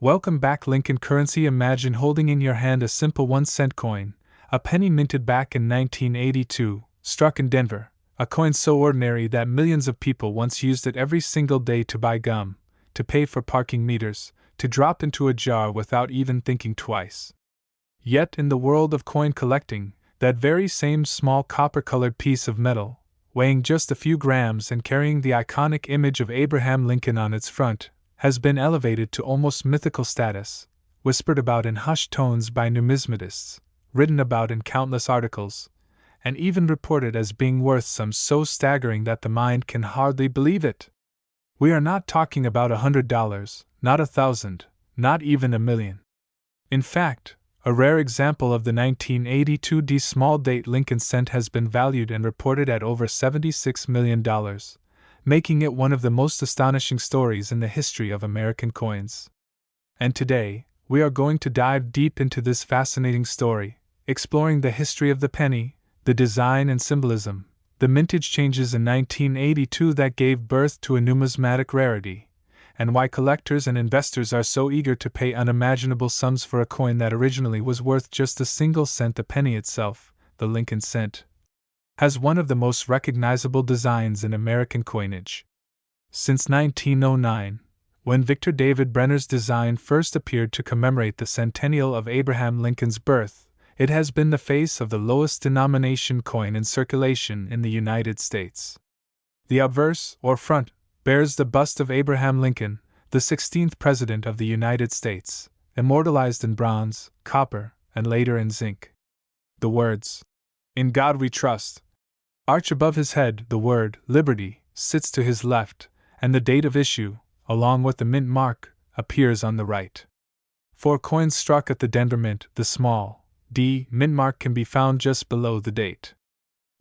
Welcome back, Lincoln Currency. Imagine holding in your hand a simple 1-cent coin, a penny minted back in 1982, struck in Denver, a coin so ordinary that millions of people once used it every single day to buy gum, to pay for parking meters, to drop into a jar without even thinking twice. Yet in the world of coin collecting, that very same small copper-colored piece of metal, weighing just a few grams and carrying the iconic image of Abraham Lincoln on its front, has been elevated to almost mythical status, whispered about in hushed tones by numismatists, written about in countless articles, and even reported as being worth sums so staggering that the mind can hardly believe it. We are not talking about $100, not 1,000, not even 1,000,000. In fact, a rare example of the 1982 small date Lincoln cent has been valued and reported at over $76 million, making it one of the most astonishing stories in the history of American coins. And today, we are going to dive deep into this fascinating story, exploring the history of the penny, the design and symbolism, the mintage changes in 1982 that gave birth to a numismatic rarity, and why collectors and investors are so eager to pay unimaginable sums for a coin that originally was worth just a single cent. The penny itself, the Lincoln cent, has one of the most recognizable designs in American coinage. Since 1909, when Victor David Brenner's design first appeared to commemorate the centennial of Abraham Lincoln's birth, it has been the face of the lowest denomination coin in circulation in the United States. The obverse, or front, bears the bust of Abraham Lincoln, the 16th President of the United States, immortalized in bronze, copper, and later in zinc. The words, "In God We Trust," arch above his head. The word, "Liberty," sits to his left, and the date of issue, along with the mint mark, appears on the right. For coins struck at the Denver Mint, the small D mint mark can be found just below the date.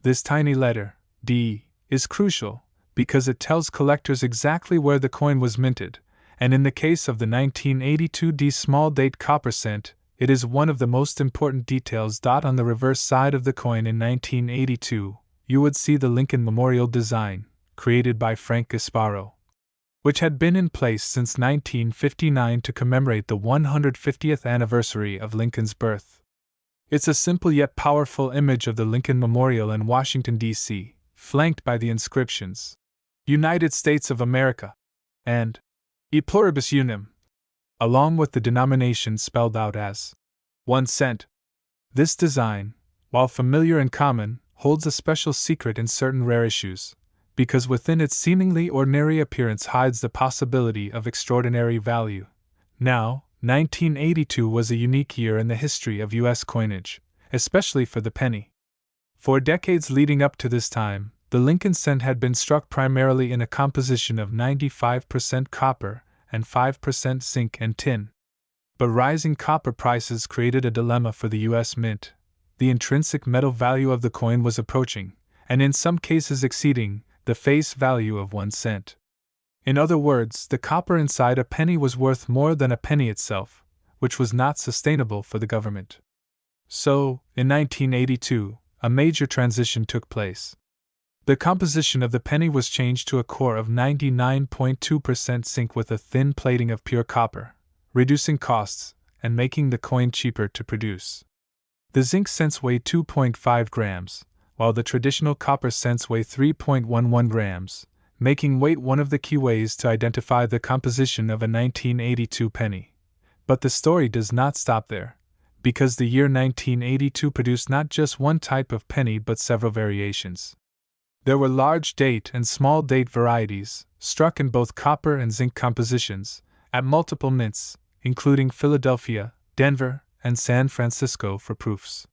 This tiny letter, D, is crucial, because it tells collectors exactly where the coin was minted, and in the case of the 1982 small date copper cent, it is one of the most important details. On the reverse side of the coin in 1982, you would see the Lincoln Memorial design, created by Frank Gasparo, which had been in place since 1959 to commemorate the 150th anniversary of Lincoln's birth. It's a simple yet powerful image of the Lincoln Memorial in Washington, D.C., flanked by the inscriptions, "United States of America," and "E pluribus unum," along with the denomination spelled out as 1 cent. This design, while familiar and common, holds a special secret in certain rare issues, because within its seemingly ordinary appearance hides the possibility of extraordinary value. Now, 1982 was a unique year in the history of U.S. coinage, especially for the penny. For decades leading up to this time, the Lincoln cent had been struck primarily in a composition of 95% copper and 5% zinc and tin. But rising copper prices created a dilemma for the U.S. Mint. The intrinsic metal value of the coin was approaching, and in some cases exceeding, the face value of 1 cent. In other words, the copper inside a penny was worth more than a penny itself, which was not sustainable for the government. So, in 1982, a major transition took place. The composition of the penny was changed to a core of 99.2% zinc with a thin plating of pure copper, reducing costs and making the coin cheaper to produce. The zinc cents weigh 2.5 grams, while the traditional copper cents weigh 3.11 grams, making weight one of the key ways to identify the composition of a 1982 penny. But the story does not stop there, because the year 1982 produced not just one type of penny but several variations. There were large date and small date varieties, struck in both copper and zinc compositions, at multiple mints, including Philadelphia, Denver, and San Francisco for proofs.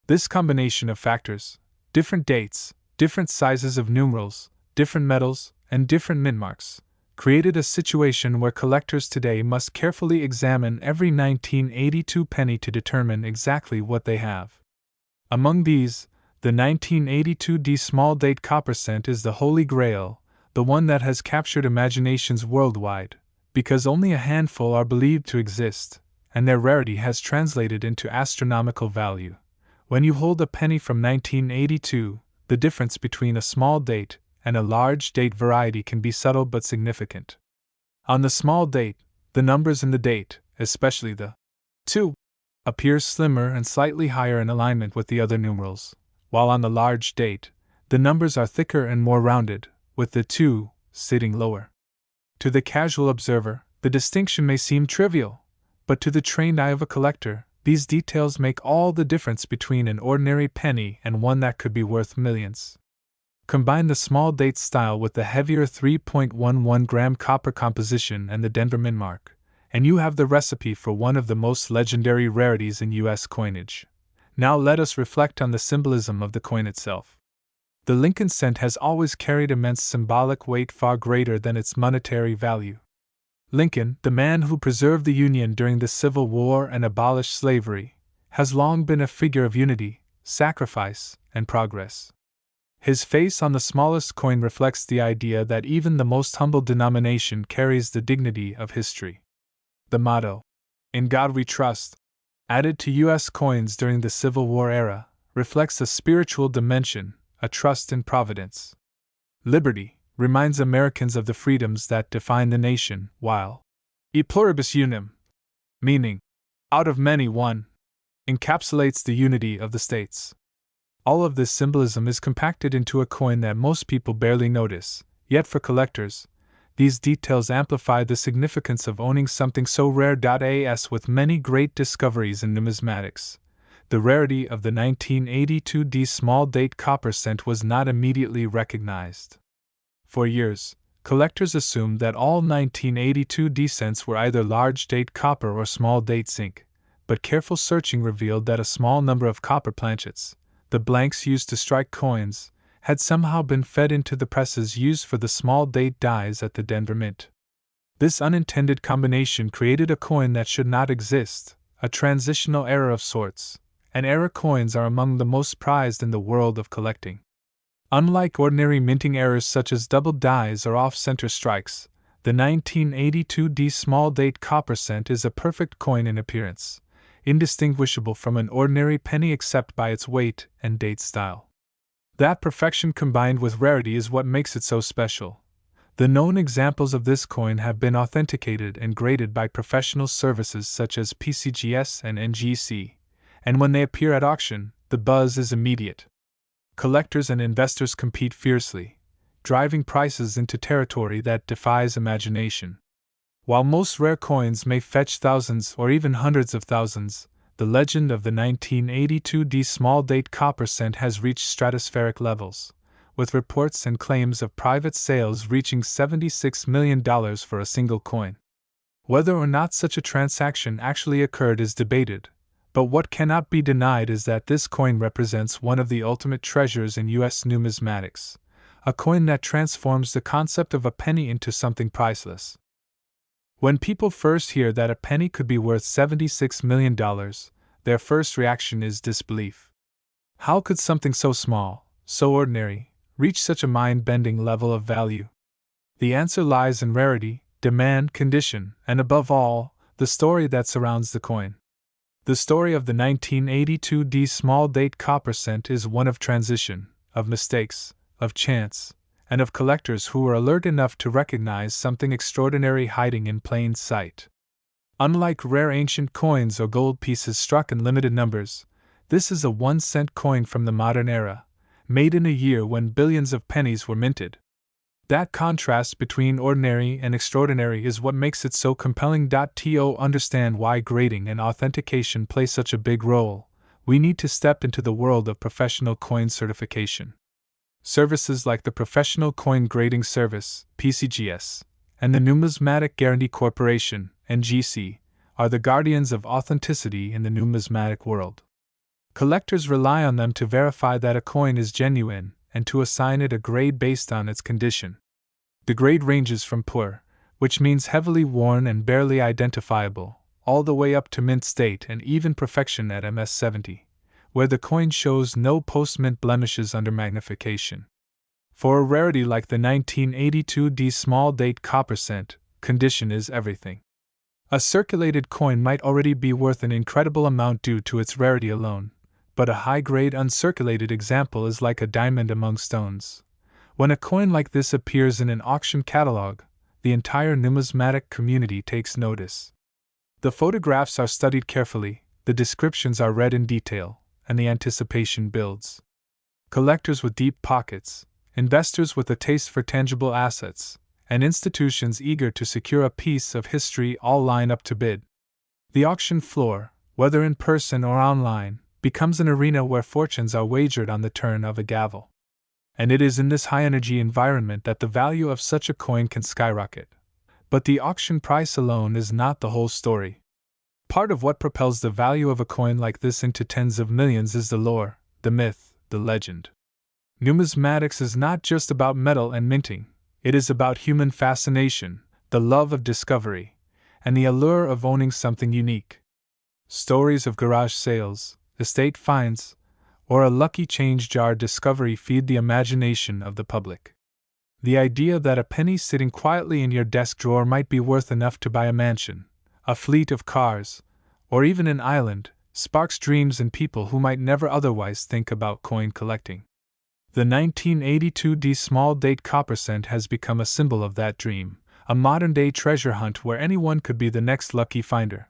This combination of factors, different dates, different sizes of numerals, different metals, and different mint marks, created a situation where collectors today must carefully examine every 1982 penny to determine exactly what they have. Among these, the 1982 small date copper cent is the holy grail, the one that has captured imaginations worldwide, because only a handful are believed to exist, and their rarity has translated into astronomical value. When you hold a penny from 1982, the difference between a small date and a large date variety can be subtle but significant. On the small date, the numbers in the date, especially the 2, appears slimmer and slightly higher in alignment with the other numerals, while on the large date, the numbers are thicker and more rounded, with the 2 sitting lower. To the casual observer, the distinction may seem trivial, but to the trained eye of a collector, these details make all the difference between an ordinary penny and one that could be worth millions. Combine the small date style with the heavier 3.11 gram copper composition and the Denver Mint mark, and you have the recipe for one of the most legendary rarities in U.S. coinage. Now let us reflect on the symbolism of the coin itself. The Lincoln cent has always carried immense symbolic weight far greater than its monetary value. Lincoln, the man who preserved the Union during the Civil War and abolished slavery, has long been a figure of unity, sacrifice, and progress. His face on the smallest coin reflects the idea that even the most humble denomination carries the dignity of history. The motto, "In God We Trust," added to U.S. coins during the Civil War era, reflects a spiritual dimension, a trust in providence. Liberty reminds Americans of the freedoms that define the nation, while e pluribus unum, meaning out of many one, encapsulates the unity of the states. All of this symbolism is compacted into a coin that most people barely notice, yet for collectors, these details amplify the significance of owning something so rare. As with many great discoveries in numismatics, the rarity of the 1982 D small date copper cent was not immediately recognized. For years, collectors assumed that all 1982 D cents were either large date copper or small date zinc, but careful searching revealed that a small number of copper planchets, the blanks used to strike coins, had somehow been fed into the presses used for the small date dies at the Denver Mint. This unintended combination created a coin that should not exist, a transitional error of sorts, and error coins are among the most prized in the world of collecting. Unlike ordinary minting errors such as double dies or off-center strikes, the 1982 D small date copper cent is a perfect coin in appearance, indistinguishable from an ordinary penny except by its weight and date style. That perfection combined with rarity is what makes it so special. The known examples of this coin have been authenticated and graded by professional services such as PCGS and NGC, and when they appear at auction, the buzz is immediate. Collectors and investors compete fiercely, driving prices into territory that defies imagination. While most rare coins may fetch thousands or even hundreds of thousands, the legend of the 1982 D small date copper cent has reached stratospheric levels, with reports and claims of private sales reaching $76 million for a single coin. Whether or not such a transaction actually occurred is debated, but what cannot be denied is that this coin represents one of the ultimate treasures in U.S. numismatics, a coin that transforms the concept of a penny into something priceless. When people first hear that a penny could be worth $76 million, their first reaction is disbelief. How could something so small, so ordinary, reach such a mind-bending level of value? The answer lies in rarity, demand, condition, and above all, the story that surrounds the coin. The story of the 1982 D small date copper cent is one of transition, of mistakes, of chance, and of collectors who were alert enough to recognize something extraordinary hiding in plain sight. Unlike rare ancient coins or gold pieces struck in limited numbers, this is a 1-cent coin from the modern era, made in a year when billions of pennies were minted. That contrast between ordinary and extraordinary is what makes it so compelling. To understand why grading and authentication play such a big role, we need to step into the world of professional coin certification. Services like the Professional Coin Grading Service, PCGS, and the Numismatic Guarantee Corporation, NGC, are the guardians of authenticity in the numismatic world. Collectors rely on them to verify that a coin is genuine and to assign it a grade based on its condition. The grade ranges from poor, which means heavily worn and barely identifiable, all the way up to mint state and even perfection at MS-70, where the coin shows no post-mint blemishes under magnification. For a rarity like the 1982 D small date copper cent, condition is everything. A circulated coin might already be worth an incredible amount due to its rarity alone, but a high-grade uncirculated example is like a diamond among stones. When a coin like this appears in an auction catalog, the entire numismatic community takes notice. The photographs are studied carefully, the descriptions are read in detail, and the anticipation builds. Collectors with deep pockets, investors with a taste for tangible assets, and institutions eager to secure a piece of history all line up to bid. The auction floor, whether in person or online, becomes an arena where fortunes are wagered on the turn of a gavel. And it is in this high-energy environment that the value of such a coin can skyrocket. But the auction price alone is not the whole story. Part of what propels the value of a coin like this into tens of millions is the lore, the myth, the legend. Numismatics is not just about metal and minting, it is about human fascination, the love of discovery, and the allure of owning something unique. Stories of garage sales, estate finds, or a lucky change jar discovery feed the imagination of the public. The idea that a penny sitting quietly in your desk drawer might be worth enough to buy a mansion, a fleet of cars, or even an island, sparks dreams in people who might never otherwise think about coin collecting. The 1982 D small date copper cent has become a symbol of that dream, a modern-day treasure hunt where anyone could be the next lucky finder.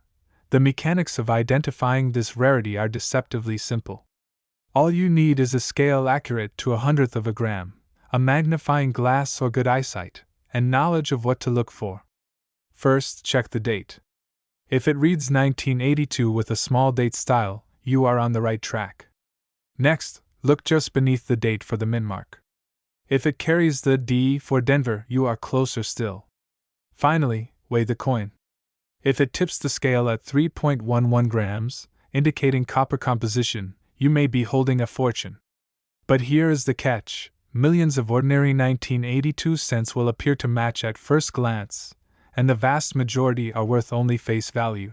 The mechanics of identifying this rarity are deceptively simple. All you need is a scale accurate to 1/100th of a gram, a magnifying glass or good eyesight, and knowledge of what to look for. First, check the date. If it reads 1982 with a small date style, you are on the right track. Next, look just beneath the date for the min mark. If it carries the D for Denver, you are closer still. Finally, weigh the coin. If it tips the scale at 3.11 grams, indicating copper composition, you may be holding a fortune. But here is the catch: millions of ordinary 1982 cents will appear to match at first glance, and the vast majority are worth only face value.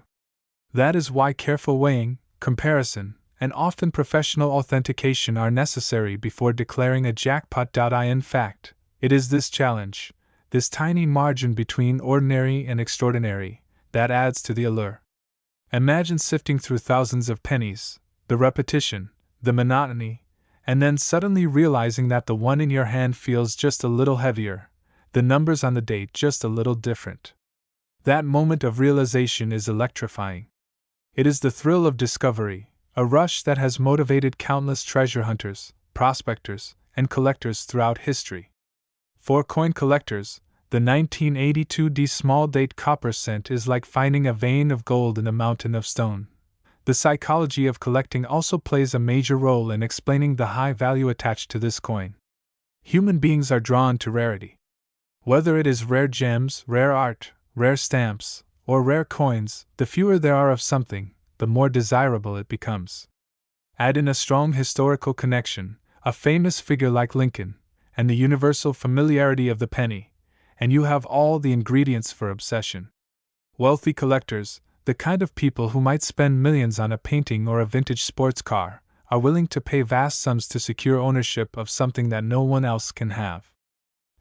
That is why careful weighing, comparison, and often professional authentication are necessary before declaring a jackpot. In fact, it is this challenge, this tiny margin between ordinary and extraordinary, that adds to the allure. Imagine sifting through thousands of pennies, the repetition, the monotony, and then suddenly realizing that the one in your hand feels just a little heavier, the numbers on the date just a little different. That moment of realization is electrifying. It is the thrill of discovery, a rush that has motivated countless treasure hunters, prospectors, and collectors throughout history. For coin collectors, the 1982 D small date copper cent is like finding a vein of gold in a mountain of stone. The psychology of collecting also plays a major role in explaining the high value attached to this coin. Human beings are drawn to rarity. Whether it is rare gems, rare art, rare stamps, or rare coins, the fewer there are of something, the more desirable it becomes. Add in a strong historical connection, a famous figure like Lincoln, and the universal familiarity of the penny, and you have all the ingredients for obsession. Wealthy collectors, the kind of people who might spend millions on a painting or a vintage sports car, are willing to pay vast sums to secure ownership of something that no one else can have.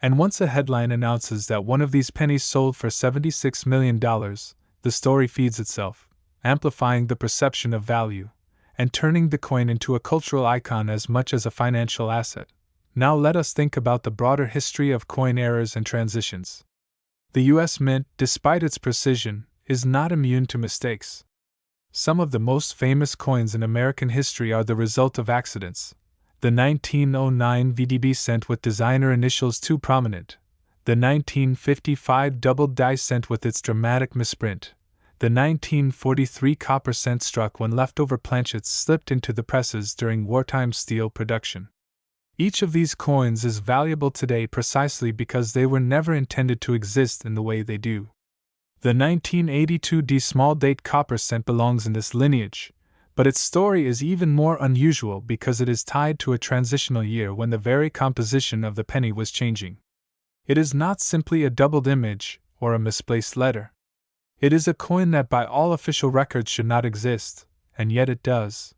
And once a headline announces that one of these pennies sold for $76 million, the story feeds itself, amplifying the perception of value, and turning the coin into a cultural icon as much as a financial asset. Now let us think about the broader history of coin errors and transitions. The U.S. Mint, despite its precision, is not immune to mistakes. Some of the most famous coins in American history are the result of accidents. The 1909 VDB cent with designer initials too prominent, the 1955 doubled die cent with its dramatic misprint, the 1943 copper cent struck when leftover planchets slipped into the presses during wartime steel production. Each of these coins is valuable today precisely because they were never intended to exist in the way they do. The 1982 D small date copper cent belongs in this lineage, but its story is even more unusual because it is tied to a transitional year when the very composition of the penny was changing. It is not simply a doubled image or a misplaced letter. It is a coin that by all official records should not exist, and yet it does.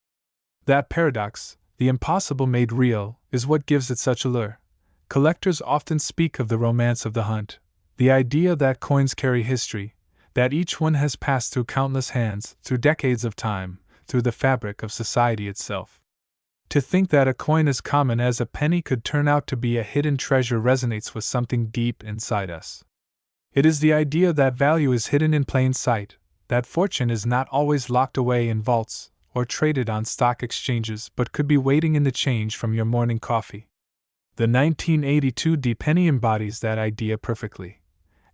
That paradox, the impossible made real, is what gives it such allure. Collectors often speak of the romance of the hunt, the idea that coins carry history, that each one has passed through countless hands, through decades of time, through the fabric of society itself. To think that a coin as common as a penny could turn out to be a hidden treasure resonates with something deep inside us. It is the idea that value is hidden in plain sight, that fortune is not always locked away in vaults or traded on stock exchanges but could be waiting in the change from your morning coffee. The 1982 D penny embodies that idea perfectly.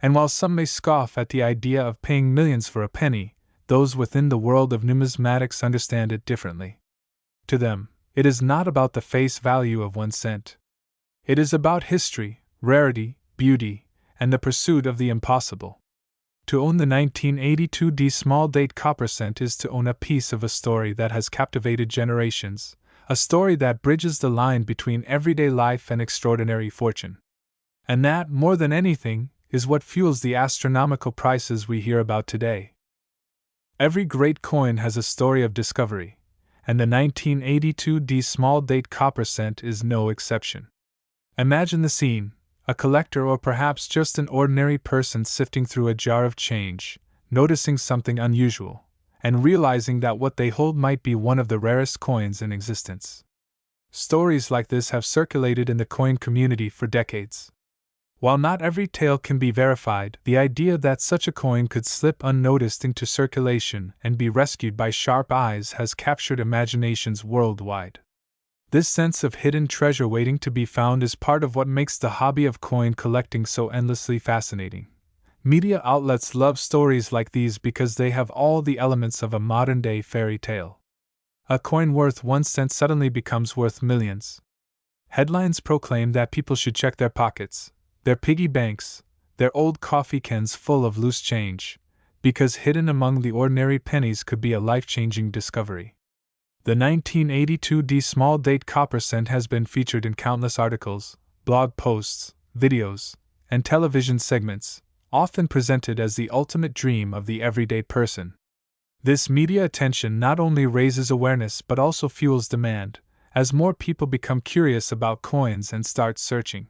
And while some may scoff at the idea of paying millions for a penny, those within the world of numismatics understand it differently. To them, it is not about the face value of 1 cent. It is about history, rarity, beauty, and the pursuit of the impossible. To own the 1982 D small date copper cent is to own a piece of a story that has captivated generations, a story that bridges the line between everyday life and extraordinary fortune. And that, more than anything, is what fuels the astronomical prices we hear about today. Every great coin has a story of discovery, and the 1982 D small date copper cent is no exception. Imagine the scene: a collector or perhaps just an ordinary person sifting through a jar of change, noticing something unusual, and realizing that what they hold might be one of the rarest coins in existence. Stories like this have circulated in the coin community for decades. While not every tale can be verified, the idea that such a coin could slip unnoticed into circulation and be rescued by sharp eyes has captured imaginations worldwide. This sense of hidden treasure waiting to be found is part of what makes the hobby of coin collecting so endlessly fascinating. Media outlets love stories like these because they have all the elements of a modern-day fairy tale. A coin worth 1 cent suddenly becomes worth millions. Headlines proclaim that people should check their pockets, their piggy banks, their old coffee cans full of loose change, because hidden among the ordinary pennies could be a life-changing discovery. The 1982 D small date copper cent has been featured in countless articles, blog posts, videos, and television segments, often presented as the ultimate dream of the everyday person. This media attention not only raises awareness but also fuels demand, as more people become curious about coins and start searching.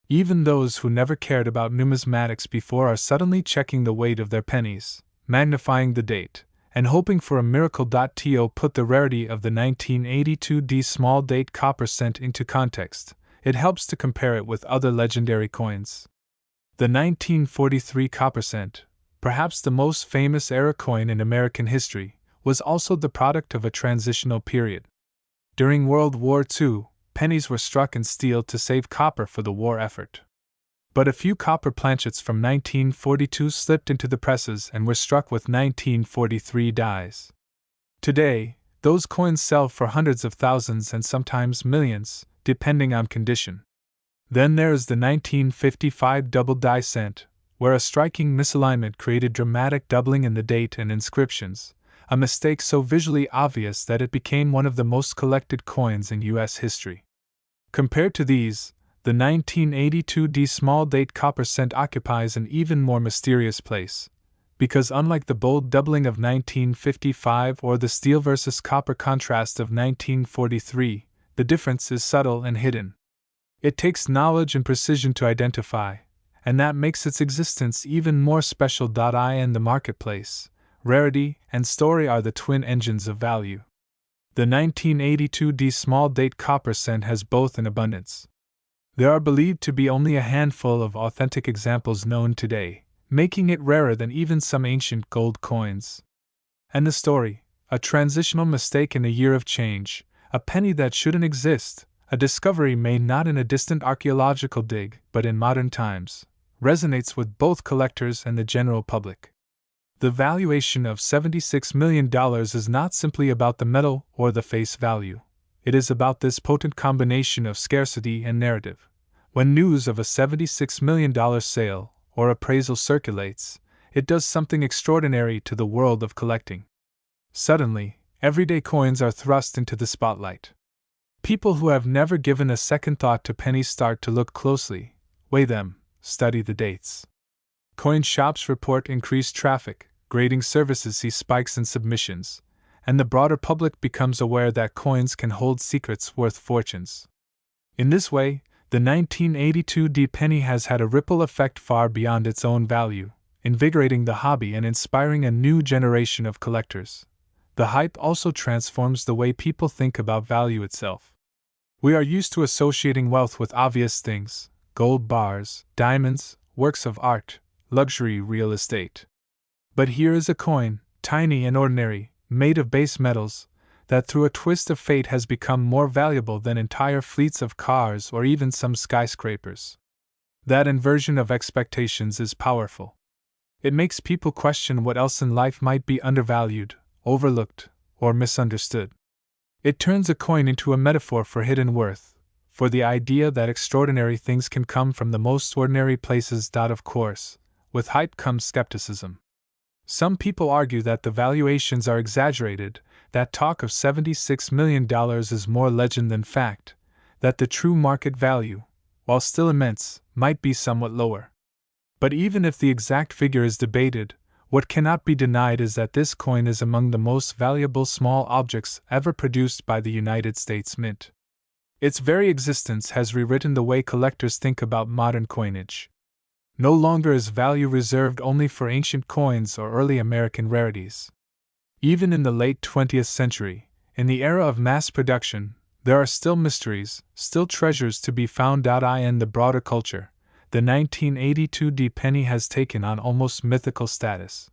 Even those who never cared about numismatics before are suddenly checking the weight of their pennies, magnifying the date, and hoping for a miracle. To put the rarity of the 1982 D small date copper cent into context, it helps to compare it with other legendary coins. The 1943 copper cent, perhaps the most famous era coin in American history, was also the product of a transitional period. During World War II, pennies were struck in steel to save copper for the war effort. But a few copper planchets from 1942 slipped into the presses and were struck with 1943 dies. Today, those coins sell for hundreds of thousands and sometimes millions, depending on condition. Then there is the 1955 double die cent, where a striking misalignment created dramatic doubling in the date and inscriptions, a mistake so visually obvious that it became one of the most collected coins in U.S. history. Compared to these, the 1982 D small date copper cent occupies an even more mysterious place, because unlike the bold doubling of 1955 or the steel versus copper contrast of 1943, the difference is subtle and hidden. It takes knowledge and precision to identify, and that makes its existence even more special. In the marketplace, rarity and story are the twin engines of value. The 1982 D small date copper cent has both in abundance. There are believed to be only a handful of authentic examples known today, making it rarer than even some ancient gold coins. And the story, a transitional mistake in a year of change, a penny that shouldn't exist, a discovery made not in a distant archaeological dig but in modern times, resonates with both collectors and the general public. The valuation of $76 million is not simply about the metal or the face value. It is about this potent combination of scarcity and narrative. When news of a $76 million sale or appraisal circulates, it does something extraordinary to the world of collecting. Suddenly, everyday coins are thrust into the spotlight. People who have never given a second thought to pennies start to look closely, weigh them, study the dates. Coin shops report increased traffic, grading services see spikes in submissions, and the broader public becomes aware that coins can hold secrets worth fortunes. In this way, the 1982 D penny has had a ripple effect far beyond its own value, invigorating the hobby and inspiring a new generation of collectors. The hype also transforms the way people think about value itself. We are used to associating wealth with obvious things: gold bars, diamonds, works of art, luxury real estate. But here is a coin, tiny and ordinary, made of base metals, that through a twist of fate has become more valuable than entire fleets of cars or even some skyscrapers. That inversion of expectations is powerful. It makes people question what else in life might be undervalued, overlooked, or misunderstood. It turns a coin into a metaphor for hidden worth, for the idea that extraordinary things can come from the most ordinary places. Of course, with hype comes skepticism. Some people argue that the valuations are exaggerated, that talk of $76 million is more legend than fact, that the true market value, while still immense, might be somewhat lower. But even if the exact figure is debated, what cannot be denied is that this coin is among the most valuable small objects ever produced by the United States Mint. Its very existence has rewritten the way collectors think about modern coinage. No longer is value reserved only for ancient coins or early American rarities. Even in the late 20th century, in the era of mass production, there are still mysteries, still treasures to be found. In the broader culture, the 1982 D penny has taken on almost mythical status.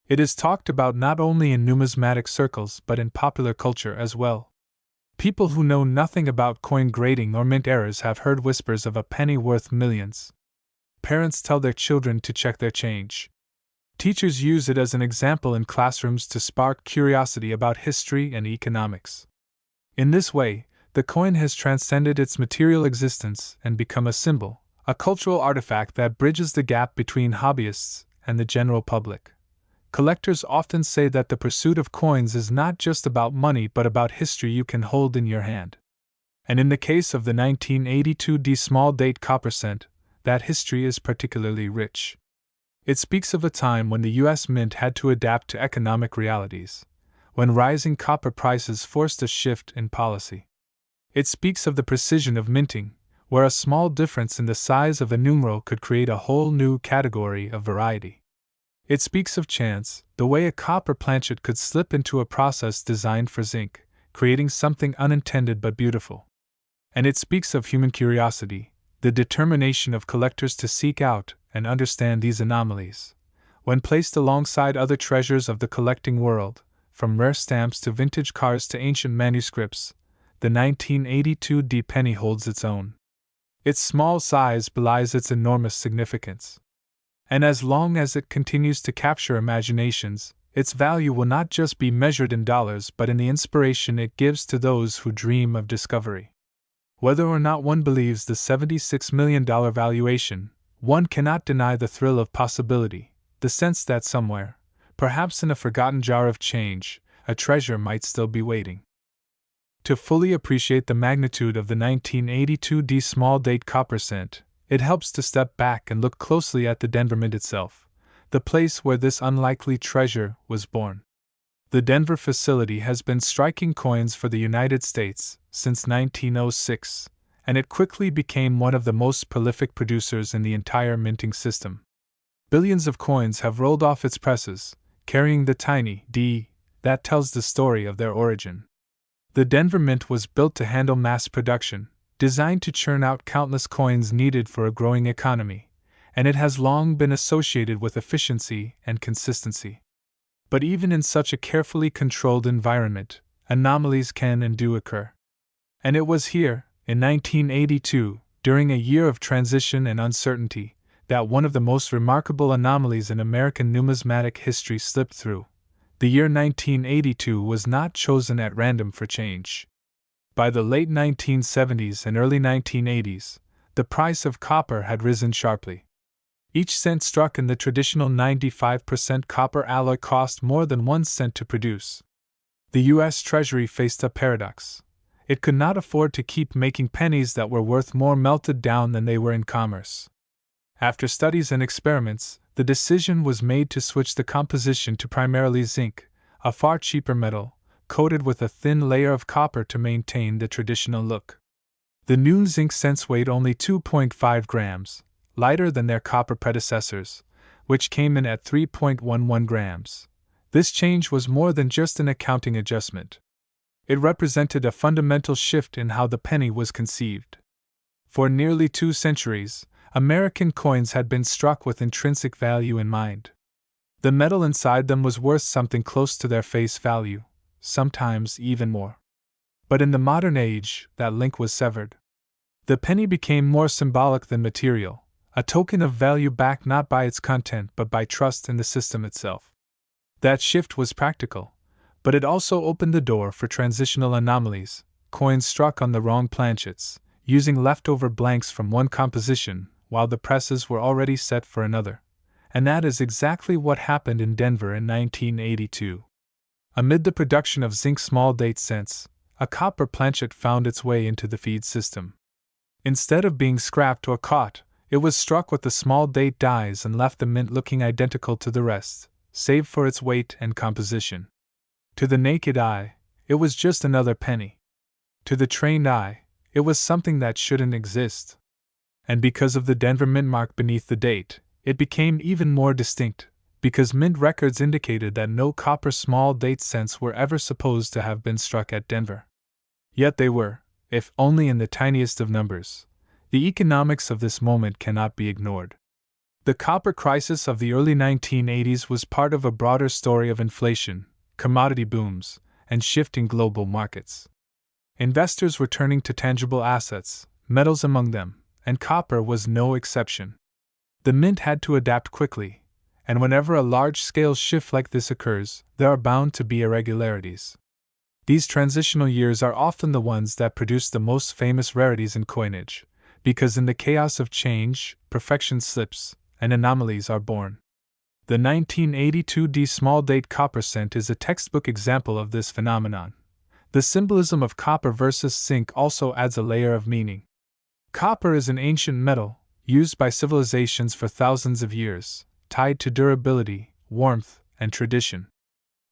It is talked about not only in numismatic circles but in popular culture as well. People who know nothing about coin grading or mint errors have heard whispers of a penny worth millions. Parents tell their children to check their change. Teachers use it as an example in classrooms to spark curiosity about history and economics. In this way, the coin has transcended its material existence and become a symbol, a cultural artifact that bridges the gap between hobbyists and the general public. Collectors often say that the pursuit of coins is not just about money but about history you can hold in your hand. And in the case of the 1982 D small date copper cent, that history is particularly rich. It speaks of a time when the U.S. Mint had to adapt to economic realities, when rising copper prices forced a shift in policy. It speaks of the precision of minting, where a small difference in the size of a numeral could create a whole new category of variety. It speaks of chance, the way a copper planchet could slip into a process designed for zinc, creating something unintended but beautiful. And it speaks of human curiosity, the determination of collectors to seek out and understand these anomalies. When placed alongside other treasures of the collecting world, from rare stamps to vintage cars to ancient manuscripts, the 1982 D penny holds its own. Its small size belies its enormous significance. And as long as it continues to capture imaginations, its value will not just be measured in dollars but in the inspiration it gives to those who dream of discovery. Whether or not one believes the $76 million valuation, one cannot deny the thrill of possibility, the sense that somewhere, perhaps in a forgotten jar of change, a treasure might still be waiting. To fully appreciate the magnitude of the 1982 D small date copper cent, it helps to step back and look closely at the Denver Mint itself, the place where this unlikely treasure was born. The Denver facility has been striking coins for the United States since 1906, and it quickly became one of the most prolific producers in the entire minting system. Billions of coins have rolled off its presses, carrying the tiny D that tells the story of their origin. The Denver Mint was built to handle mass production, designed to churn out countless coins needed for a growing economy, and it has long been associated with efficiency and consistency. But even in such a carefully controlled environment, anomalies can and do occur. And it was here, in 1982, during a year of transition and uncertainty, that one of the most remarkable anomalies in American numismatic history slipped through. The year 1982 was not chosen at random for change. By the late 1970s and early 1980s, the price of copper had risen sharply. Each cent struck in the traditional 95% copper alloy cost more than 1 cent to produce. The U.S. Treasury faced a paradox. It could not afford to keep making pennies that were worth more melted down than they were in commerce. After studies and experiments, the decision was made to switch the composition to primarily zinc, a far cheaper metal, coated with a thin layer of copper to maintain the traditional look. The new zinc cents weighed only 2.5 grams, lighter than their copper predecessors, which came in at 3.11 grams. This change was more than just an accounting adjustment. It represented a fundamental shift in how the penny was conceived. For nearly 2 centuries, American coins had been struck with intrinsic value in mind. The metal inside them was worth something close to their face value, sometimes even more. But in the modern age, that link was severed. The penny became more symbolic than material, a token of value backed not by its content but by trust in the system itself. That shift was practical, but it also opened the door for transitional anomalies, coins struck on the wrong planchets, using leftover blanks from one composition while the presses were already set for another. And that is exactly what happened in Denver in 1982. Amid the production of zinc small date cents, a copper planchet found its way into the feed system. Instead of being scrapped or caught, it was struck with the small date dies and left the mint looking identical to the rest, save for its weight and composition. To the naked eye, it was just another penny. To the trained eye, it was something that shouldn't exist. And because of the Denver mint mark beneath the date, it became even more distinct, because mint records indicated that no copper small date cents were ever supposed to have been struck at Denver. Yet they were, if only in the tiniest of numbers. The economics of this moment cannot be ignored. The copper crisis of the early 1980s was part of a broader story of inflation, commodity booms, and shifting global markets. Investors were turning to tangible assets, metals among them, and copper was no exception. The mint had to adapt quickly, and whenever a large-scale shift like this occurs, there are bound to be irregularities. These transitional years are often the ones that produce the most famous rarities in coinage, because in the chaos of change, perfection slips, and anomalies are born. The 1982 D small date copper cent is a textbook example of this phenomenon. The symbolism of copper versus zinc also adds a layer of meaning. Copper is an ancient metal, used by civilizations for thousands of years, tied to durability, warmth, and tradition.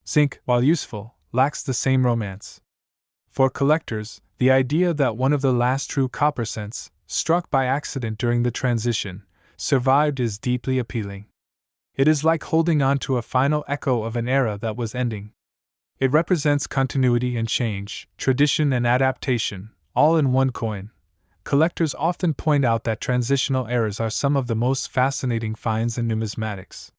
Zinc, while useful, lacks the same romance. For collectors, the idea that one of the last true copper cents, struck by accident during the transition, survived is deeply appealing. It is like holding on to a final echo of an era that was ending. It represents continuity and change, tradition and adaptation, all in one coin. Collectors often point out that transitional eras are some of the most fascinating finds in numismatics.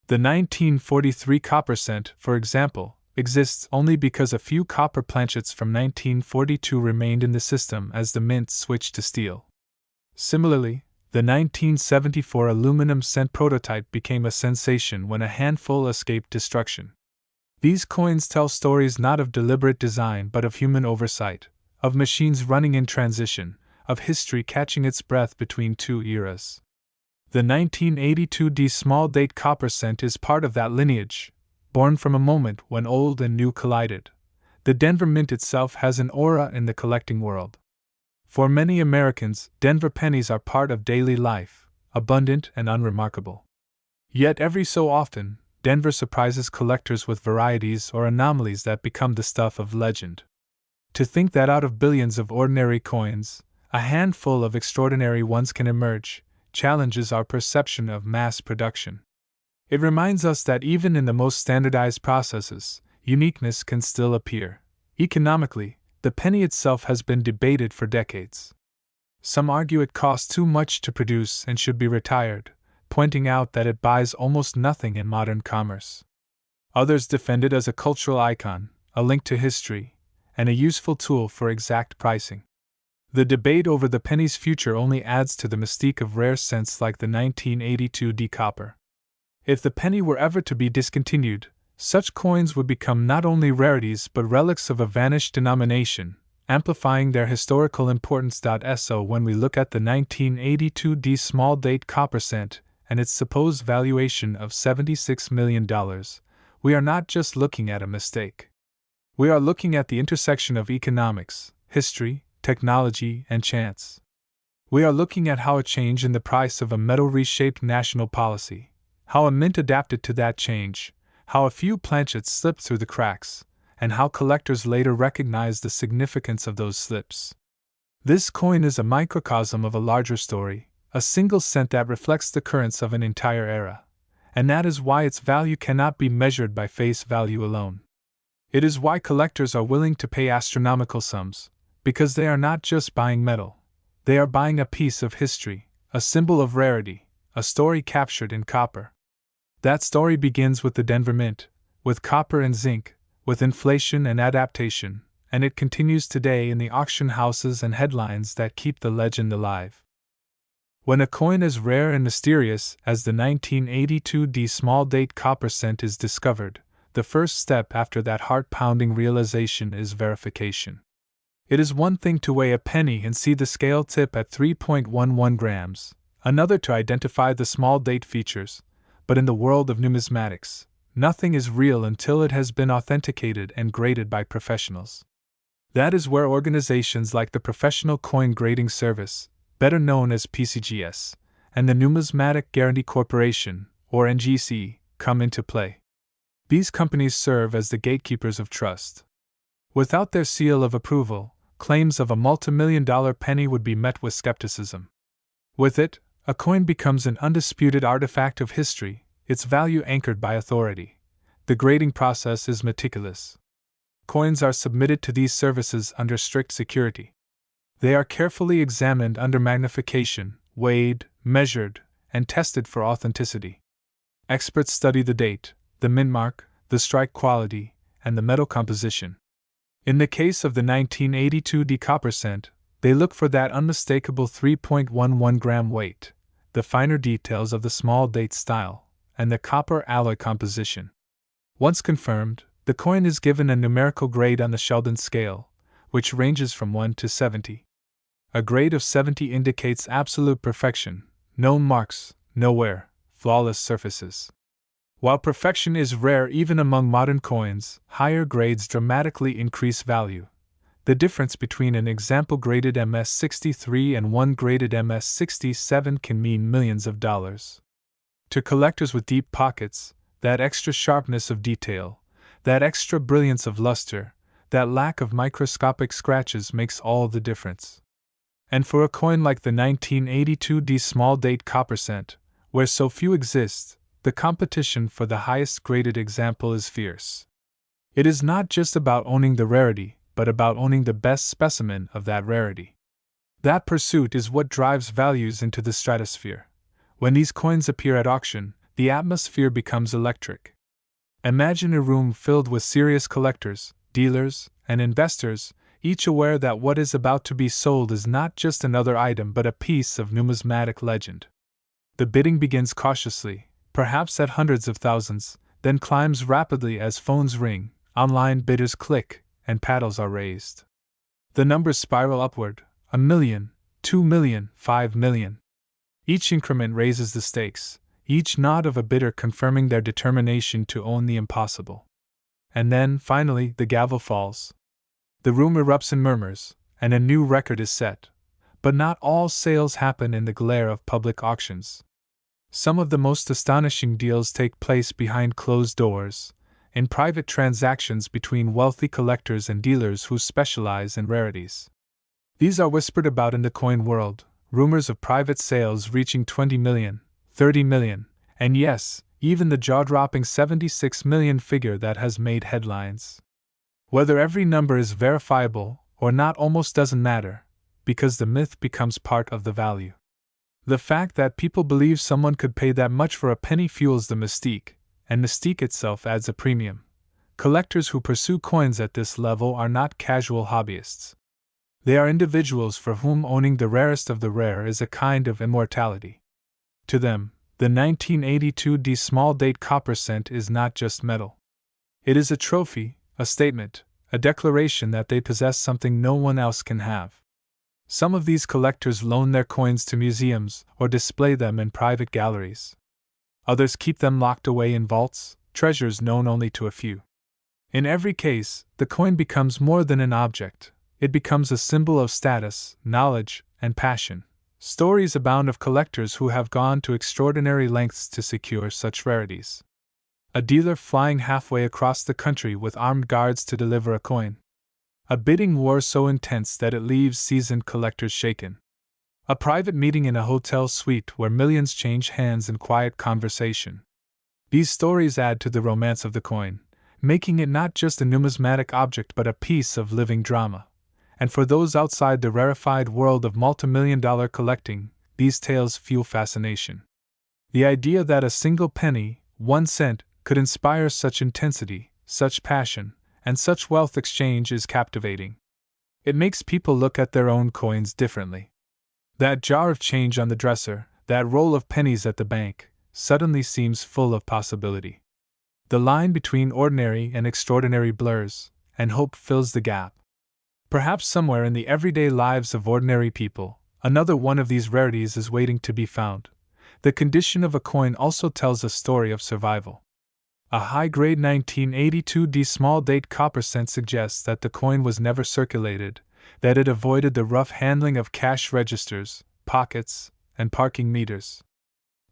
The 1943 copper cent, for example, exists only because a few copper planchets from 1942 remained in the system as the mint switched to steel. Similarly, the 1974 aluminum cent prototype became a sensation when a handful escaped destruction. These coins tell stories not of deliberate design but of human oversight, of machines running in transition, of history catching its breath between two eras. The 1982 D small date copper cent is part of that lineage, born from a moment when old and new collided. The Denver Mint itself has an aura in the collecting world. For many Americans, Denver pennies are part of daily life, abundant and unremarkable. Yet every so often, Denver surprises collectors with varieties or anomalies that become the stuff of legend. To think that out of billions of ordinary coins, a handful of extraordinary ones can emerge, challenges our perception of mass production. It reminds us that even in the most standardized processes, uniqueness can still appear. Economically, the penny itself has been debated for decades. Some argue it costs too much to produce and should be retired, pointing out that it buys almost nothing in modern commerce. Others defend it as a cultural icon, a link to history, and a useful tool for exact pricing. The debate over the penny's future only adds to the mystique of rare cents like the 1982 D copper. If the penny were ever to be discontinued, such coins would become not only rarities but relics of a vanished denomination, amplifying their historical importance. So when we look at the 1982 D small date copper cent and its supposed valuation of $76 million, we are not just looking at a mistake. We are looking at the intersection of economics, history, technology, and chance. We are looking at how a change in the price of a metal reshaped national policy, how a mint adapted to that change, how a few planchets slipped through the cracks, and how collectors later recognized the significance of those slips. This coin is a microcosm of a larger story, a single cent that reflects the currents of an entire era, and that is why its value cannot be measured by face value alone. It is why collectors are willing to pay astronomical sums, because they are not just buying metal, they are buying a piece of history, a symbol of rarity, a story captured in copper. That story begins with the Denver Mint, with copper and zinc, with inflation and adaptation, and it continues today in the auction houses and headlines that keep the legend alive. When a coin as rare and mysterious as the 1982 small date copper cent is discovered, the first step after that heart-pounding realization is verification. It is one thing to weigh a penny and see the scale tip at 3.11 grams, another to identify the small date features, but in the world of numismatics, nothing is real until it has been authenticated and graded by professionals. That is where organizations like the Professional Coin Grading Service, better known as PCGS, and the Numismatic Guarantee Corporation, or NGC, come into play. These companies serve as the gatekeepers of trust. Without their seal of approval, claims of a multimillion-dollar penny would be met with skepticism. With it, a coin becomes an undisputed artifact of history, its value anchored by authority. The grading process is meticulous. Coins are submitted to these services under strict security. They are carefully examined under magnification, weighed, measured, and tested for authenticity. Experts study the date, the mint mark, the strike quality, and the metal composition. In the case of the 1982 copper cent, they look for that unmistakable 3.11 gram weight, the finer details of the small date style, and the copper alloy composition. Once confirmed, the coin is given a numerical grade on the Sheldon scale, which ranges from 1 to 70. A grade of 70 indicates absolute perfection, no marks, no wear, flawless surfaces. While perfection is rare even among modern coins, higher grades dramatically increase value. The difference between an example graded MS-63 and one graded MS-67 can mean millions of dollars. To collectors with deep pockets, that extra sharpness of detail, that extra brilliance of luster, that lack of microscopic scratches makes all the difference. And for a coin like the 1982 small date copper cent, where so few exist, the competition for the highest graded example is fierce. It is not just about owning the rarity, but about owning the best specimen of that rarity. That pursuit is what drives values into the stratosphere. When these coins appear at auction, the atmosphere becomes electric. Imagine a room filled with serious collectors, dealers, and investors, each aware that what is about to be sold is not just another item but a piece of numismatic legend. The bidding begins cautiously, perhaps at hundreds of thousands, then climbs rapidly as phones ring, online bidders click, and paddles are raised. The numbers spiral upward: 1 million, 2 million, 5 million. Each increment raises the stakes, each nod of a bidder confirming their determination to own the impossible. And then, finally, the gavel falls. The room erupts in murmurs, and a new record is set. But not all sales happen in the glare of public auctions. Some of the most astonishing deals take place behind closed doors, in private transactions between wealthy collectors and dealers who specialize in rarities. These are whispered about in the coin world, rumors of private sales reaching 20 million, 30 million, and yes, even the jaw-dropping 76 million figure that has made headlines. Whether every number is verifiable or not almost doesn't matter, because the myth becomes part of the value. The fact that people believe someone could pay that much for a penny fuels the mystique, and mystique itself adds a premium. Collectors who pursue coins at this level are not casual hobbyists. They are individuals for whom owning the rarest of the rare is a kind of immortality. To them, the 1982 small date copper cent is not just metal. It is a trophy, a statement, a declaration that they possess something no one else can have. Some of these collectors loan their coins to museums or display them in private galleries. Others keep them locked away in vaults, treasures known only to a few. In every case, the coin becomes more than an object. It becomes a symbol of status, knowledge, and passion. Stories abound of collectors who have gone to extraordinary lengths to secure such rarities. A dealer flying halfway across the country with armed guards to deliver a coin. A bidding war so intense that it leaves seasoned collectors shaken. A private meeting in a hotel suite where millions change hands in quiet conversation. These stories add to the romance of the coin, making it not just a numismatic object but a piece of living drama. And for those outside the rarefied world of multimillion-dollar collecting, these tales fuel fascination. The idea that a single penny, 1 cent, could inspire such intensity, such passion, and such wealth exchange is captivating. It makes people look at their own coins differently. That jar of change on the dresser, that roll of pennies at the bank, suddenly seems full of possibility. The line between ordinary and extraordinary blurs, and hope fills the gap. Perhaps somewhere in the everyday lives of ordinary people, another one of these rarities is waiting to be found. The condition of a coin also tells a story of survival. A high-grade 1982 small date copper cent suggests that the coin was never circulated, that it avoided the rough handling of cash registers, pockets, and parking meters.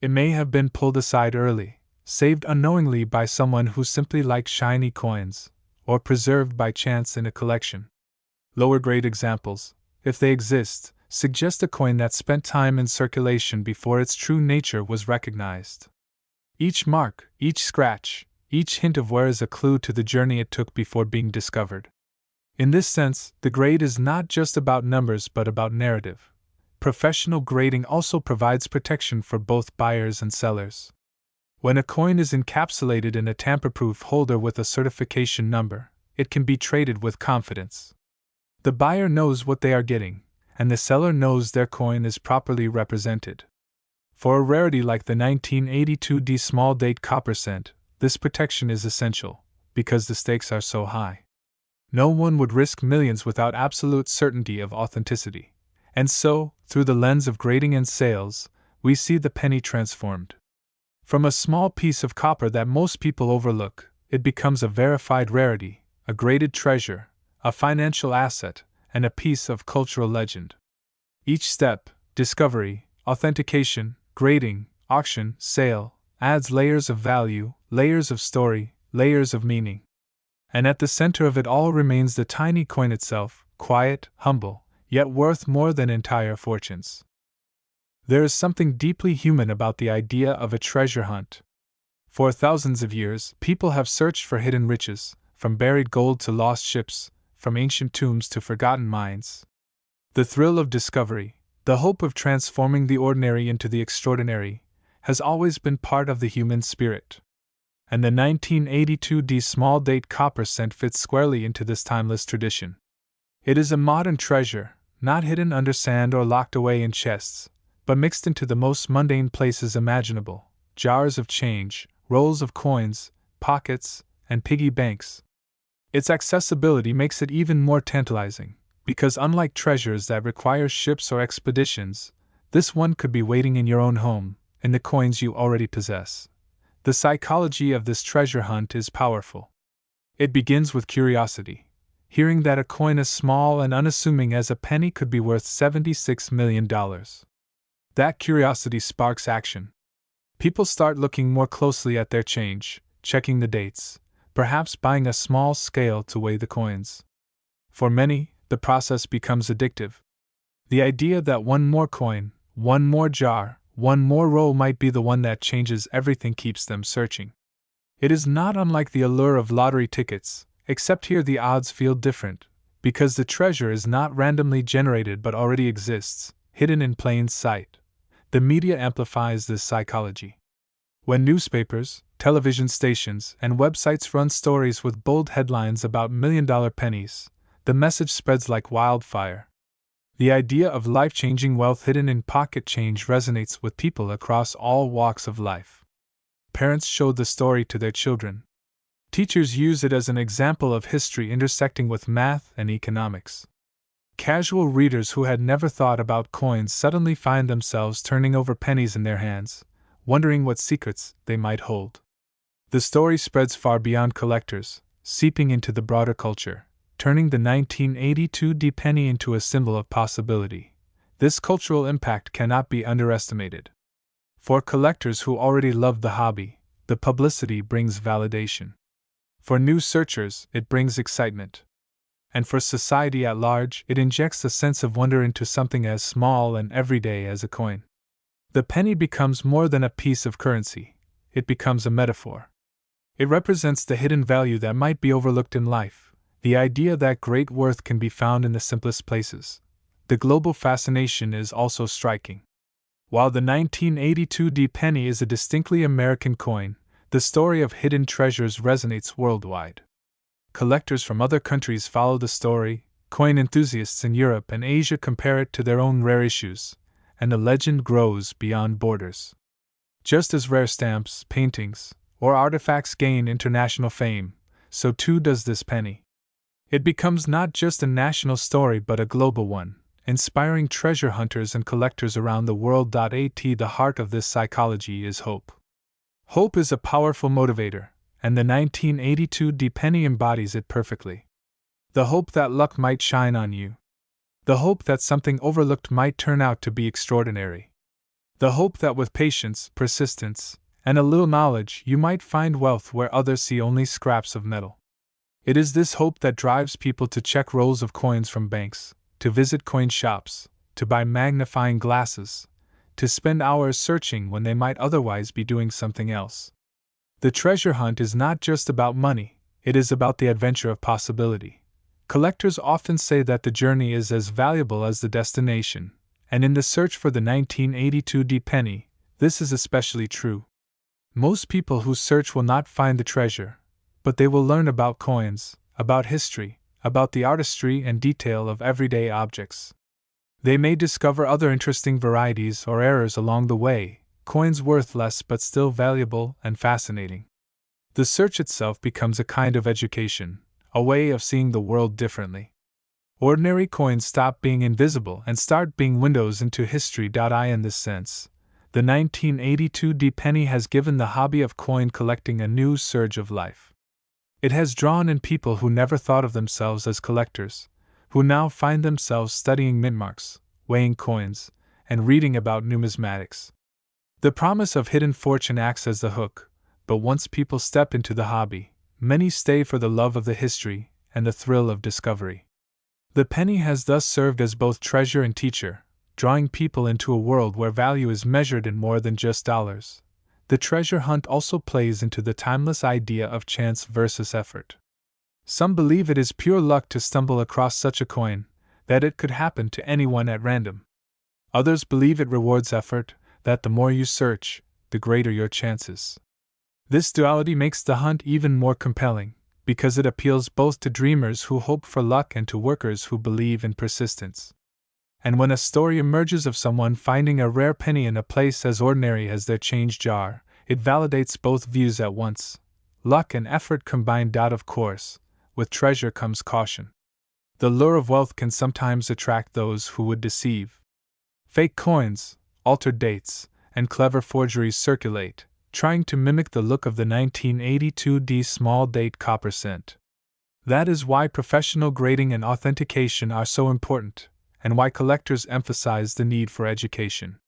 It may have been pulled aside early, saved unknowingly by someone who simply liked shiny coins, or preserved by chance in a collection. Lower-grade examples, if they exist, suggest a coin that spent time in circulation before its true nature was recognized. Each mark, each scratch, each hint of wear is a clue to the journey it took before being discovered. In this sense, the grade is not just about numbers but about narrative. Professional grading also provides protection for both buyers and sellers. When a coin is encapsulated in a tamper-proof holder with a certification number, it can be traded with confidence. The buyer knows what they are getting, and the seller knows their coin is properly represented. For a rarity like the 1982 small date copper cent, this protection is essential, because the stakes are so high. No one would risk millions without absolute certainty of authenticity. And so, through the lens of grading and sales, we see the penny transformed. From a small piece of copper that most people overlook, it becomes a verified rarity, a graded treasure, a financial asset, and a piece of cultural legend. Each step, discovery, authentication, grading, auction, sale, adds layers of value, layers of story, layers of meaning. And at the center of it all remains the tiny coin itself, quiet, humble, yet worth more than entire fortunes. There is something deeply human about the idea of a treasure hunt. For thousands of years, people have searched for hidden riches, from buried gold to lost ships, from ancient tombs to forgotten mines. The thrill of discovery, the hope of transforming the ordinary into the extraordinary, has always been part of the human spirit. And the 1982 small date copper cent fits squarely into this timeless tradition. It is a modern treasure, not hidden under sand or locked away in chests, but mixed into the most mundane places imaginable: jars of change, rolls of coins, pockets, and piggy banks. Its accessibility makes it even more tantalizing, because unlike treasures that require ships or expeditions, this one could be waiting in your own home, in the coins you already possess. The psychology of this treasure hunt is powerful. It begins with curiosity. Hearing that a coin as small and unassuming as a penny could be worth $76 million. That curiosity sparks action. People start looking more closely at their change, checking the dates, perhaps buying a small scale to weigh the coins. For many, the process becomes addictive. The idea that one more coin, one more jar, one more roll might be the one that changes everything keeps them searching. It is not unlike the allure of lottery tickets, except here the odds feel different, because the treasure is not randomly generated but already exists, hidden in plain sight. The media amplifies this psychology. When newspapers, television stations, and websites run stories with bold headlines about million-dollar pennies, the message spreads like wildfire. The idea of life-changing wealth hidden in pocket change resonates with people across all walks of life. Parents show the story to their children. Teachers use it as an example of history intersecting with math and economics. Casual readers who had never thought about coins suddenly find themselves turning over pennies in their hands, wondering what secrets they might hold. The story spreads far beyond collectors, seeping into the broader culture, turning the 1982 penny into a symbol of possibility. This cultural impact cannot be underestimated. For collectors who already love the hobby, the publicity brings validation. For new searchers, it brings excitement. And for society at large, it injects a sense of wonder into something as small and everyday as a coin. The penny becomes more than a piece of currency, it becomes a metaphor. It represents the hidden value that might be overlooked in life, the idea that great worth can be found in the simplest places. The global fascination is also striking. While the 1982 penny is a distinctly American coin, The story of hidden treasures resonates worldwide. Collectors from other countries follow the story, coin enthusiasts in Europe and Asia compare it to their own rare issues, and the legend grows beyond borders. Just as rare stamps, paintings, or artifacts gain international fame, so too does this penny. It becomes not just a national story but a global one, inspiring treasure hunters and collectors around the world. At the heart of this psychology is hope. Hope is a powerful motivator, and the 1982 D penny embodies it perfectly. The hope that luck might shine on you. The hope that something overlooked might turn out to be extraordinary. The hope that with patience, persistence, and a little knowledge you might find wealth where others see only scraps of metal. It is this hope that drives people to check rolls of coins from banks, to visit coin shops, to buy magnifying glasses, to spend hours searching when they might otherwise be doing something else. The treasure hunt is not just about money, it is about the adventure of possibility. Collectors often say that the journey is as valuable as the destination, and in the search for the 1982 D penny, this is especially true. Most people who search will not find the treasure, but they will learn about coins, about history, about the artistry and detail of everyday objects. They may discover other interesting varieties or errors along the way, coins worth less but still valuable and fascinating. The search itself becomes a kind of education, a way of seeing the world differently. Ordinary coins stop being invisible and start being windows into history. In this sense, the 1982 D penny has given the hobby of coin collecting a new surge of life. It has drawn in people who never thought of themselves as collectors, who now find themselves studying mintmarks, weighing coins, and reading about numismatics. The promise of hidden fortune acts as the hook, but once people step into the hobby, many stay for the love of the history and the thrill of discovery. The penny has thus served as both treasure and teacher, drawing people into a world where value is measured in more than just dollars. The treasure hunt also plays into the timeless idea of chance versus effort. Some believe it is pure luck to stumble across such a coin, that it could happen to anyone at random. Others believe it rewards effort, that the more you search, the greater your chances. This duality makes the hunt even more compelling, because it appeals both to dreamers who hope for luck and to workers who believe in persistence. And when a story emerges of someone finding a rare penny in a place as ordinary as their change jar, it validates both views at once. Luck and effort combined. Of course, with treasure comes caution. The lure of wealth can sometimes attract those who would deceive. Fake coins, altered dates, and clever forgeries circulate, trying to mimic the look of the 1982 D small date copper cent. That is why professional grading and authentication are so important, and why collectors emphasize the need for education.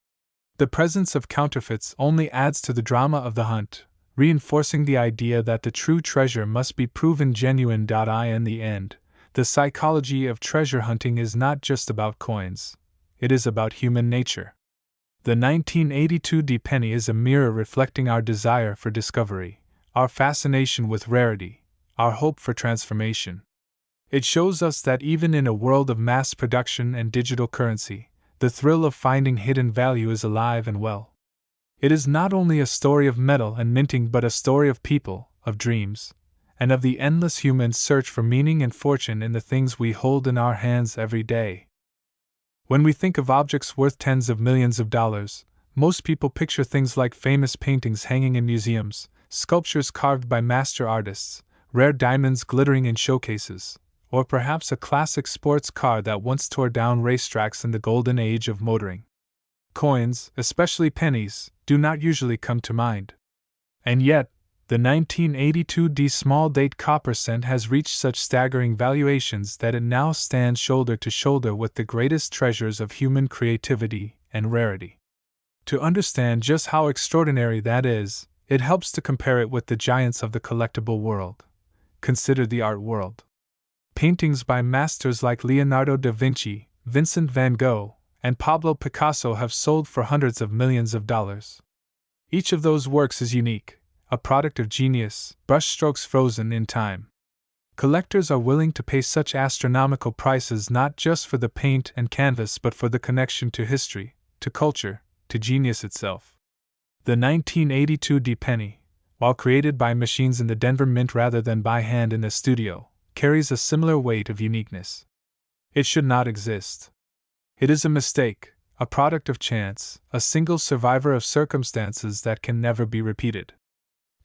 The presence of counterfeits only adds to the drama of the hunt, reinforcing the idea that the true treasure must be proven genuine. In the end, the psychology of treasure hunting is not just about coins, it is about human nature. The 1982 D penny is a mirror reflecting our desire for discovery, our fascination with rarity, our hope for transformation. It shows us that even in a world of mass production and digital currency, the thrill of finding hidden value is alive and well. It is not only a story of metal and minting but a story of people, of dreams, and of the endless human search for meaning and fortune in the things we hold in our hands every day. When we think of objects worth tens of millions of dollars, most people picture things like famous paintings hanging in museums, sculptures carved by master artists, rare diamonds glittering in showcases, or perhaps a classic sports car that once tore down racetracks in the golden age of motoring. Coins, especially pennies, do not usually come to mind. And yet, the 1982 D small date copper cent has reached such staggering valuations that it now stands shoulder to shoulder with the greatest treasures of human creativity and rarity. To understand just how extraordinary that is, it helps to compare it with the giants of the collectible world. Consider the art world. Paintings by masters like Leonardo da Vinci, Vincent van Gogh, and Pablo Picasso have sold for hundreds of millions of dollars. Each of those works is unique, a product of genius, brushstrokes frozen in time. Collectors are willing to pay such astronomical prices not just for the paint and canvas but for the connection to history, to culture, to genius itself. The 1982 D penny, while created by machines in the Denver Mint rather than by hand in a studio, carries a similar weight of uniqueness. It should not exist. It is a mistake, a product of chance, a single survivor of circumstances that can never be repeated.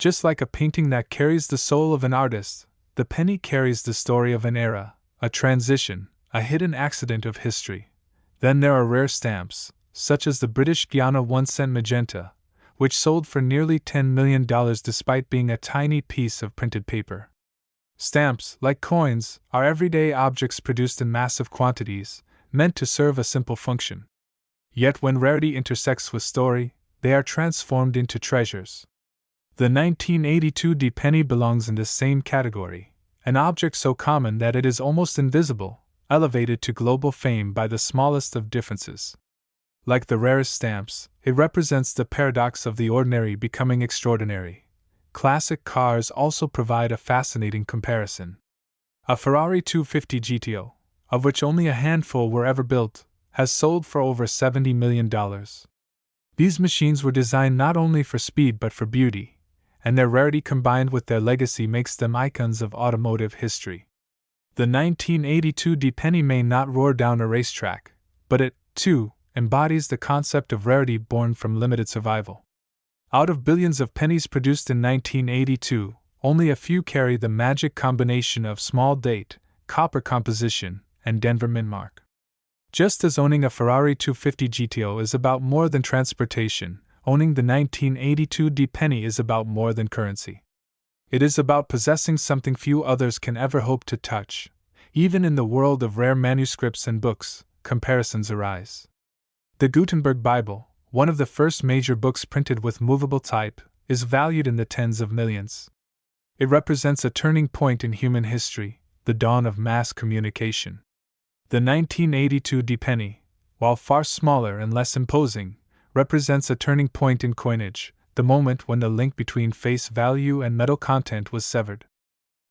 Just like a painting that carries the soul of an artist, the penny carries the story of an era, a transition, a hidden accident of history. Then there are rare stamps, such as the British Guiana 1-cent magenta, which sold for nearly $10 million despite being a tiny piece of printed paper. Stamps, like coins, are everyday objects produced in massive quantities, meant to serve a simple function. Yet when rarity intersects with story, they are transformed into treasures. The 1982 D penny belongs in this same category, an object so common that it is almost invisible, elevated to global fame by the smallest of differences. Like the rarest stamps, it represents the paradox of the ordinary becoming extraordinary. Classic cars also provide a fascinating comparison. A Ferrari 250 GTO, of which only a handful were ever built, has sold for over $70 million. These machines were designed not only for speed but for beauty, and their rarity combined with their legacy makes them icons of automotive history. The 1982 D penny may not roar down a racetrack, but it, too, embodies the concept of rarity born from limited survival. Out of billions of pennies produced in 1982, only a few carry the magic combination of small date, copper composition, and Denver Mint mark. Just as owning a Ferrari 250 GTO is about more than transportation, owning the 1982 D penny is about more than currency. It is about possessing something few others can ever hope to touch. Even in the world of rare manuscripts and books, comparisons arise. The Gutenberg Bible, one of the first major books printed with movable type, is valued in the tens of millions. It represents a turning point in human history, the dawn of mass communication. The 1982 D penny, while far smaller and less imposing, represents a turning point in coinage, the moment when the link between face value and metal content was severed.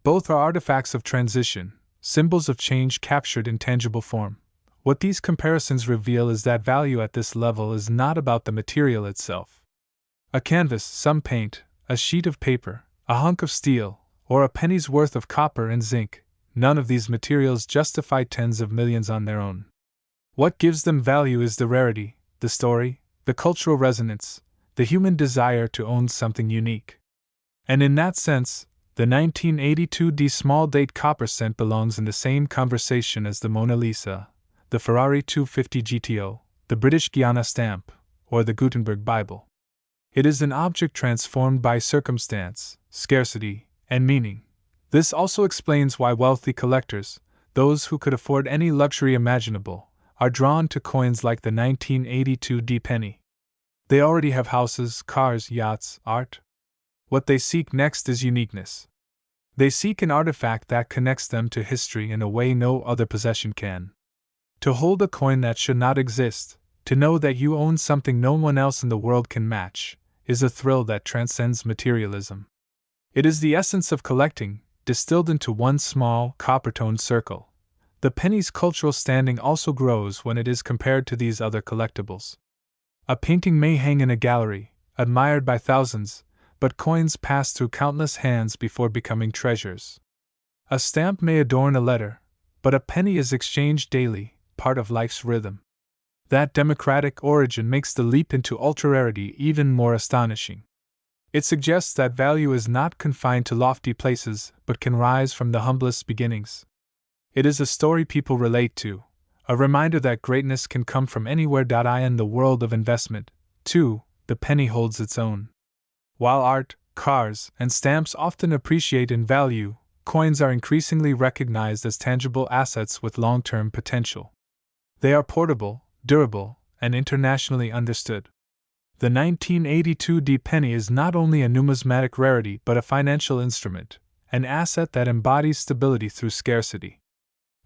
Both are artifacts of transition, symbols of change captured in tangible form. What these comparisons reveal is that value at this level is not about the material itself. A canvas, some paint, a sheet of paper, a hunk of steel, or a penny's worth of copper and zinc, none of these materials justify tens of millions on their own. What gives them value is the rarity, the story, the cultural resonance, the human desire to own something unique. And in that sense, the 1982 D small date copper cent belongs in the same conversation as the Mona Lisa, the Ferrari 250 GTO, the British Guiana stamp, or the Gutenberg Bible. It is an object transformed by circumstance, scarcity, and meaning. This also explains why wealthy collectors, those who could afford any luxury imaginable, are drawn to coins like the 1982 D penny. They already have houses, cars, yachts, art. What they seek next is uniqueness. They seek an artifact that connects them to history in a way no other possession can. To hold a coin that should not exist, to know that you own something no one else in the world can match, is a thrill that transcends materialism. It is the essence of collecting, distilled into one small, copper-toned circle. The penny's cultural standing also grows when it is compared to these other collectibles. A painting may hang in a gallery, admired by thousands, but coins pass through countless hands before becoming treasures. A stamp may adorn a letter, but a penny is exchanged daily, part of life's rhythm. That democratic origin makes the leap into ultra-rarity even more astonishing. It suggests that value is not confined to lofty places but can rise from the humblest beginnings. It is a story people relate to, a reminder that greatness can come from anywhere. In the world of investment, too, the penny holds its own. While art, cars, and stamps often appreciate in value, coins are increasingly recognized as tangible assets with long-term potential. They are portable, durable, and internationally understood. The 1982 D penny is not only a numismatic rarity but a financial instrument, an asset that embodies stability through scarcity.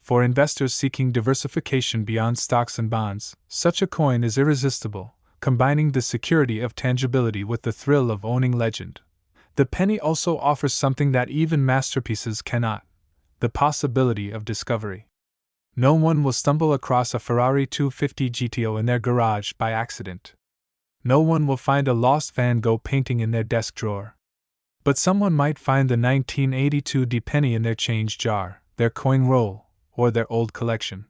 For investors seeking diversification beyond stocks and bonds, such a coin is irresistible, combining the security of tangibility with the thrill of owning legend. The penny also offers something that even masterpieces cannot: the possibility of discovery. No one will stumble across a Ferrari 250 GTO in their garage by accident. No one will find a lost Van Gogh painting in their desk drawer. But someone might find the 1982 D penny in their change jar, their coin roll, or their old collection.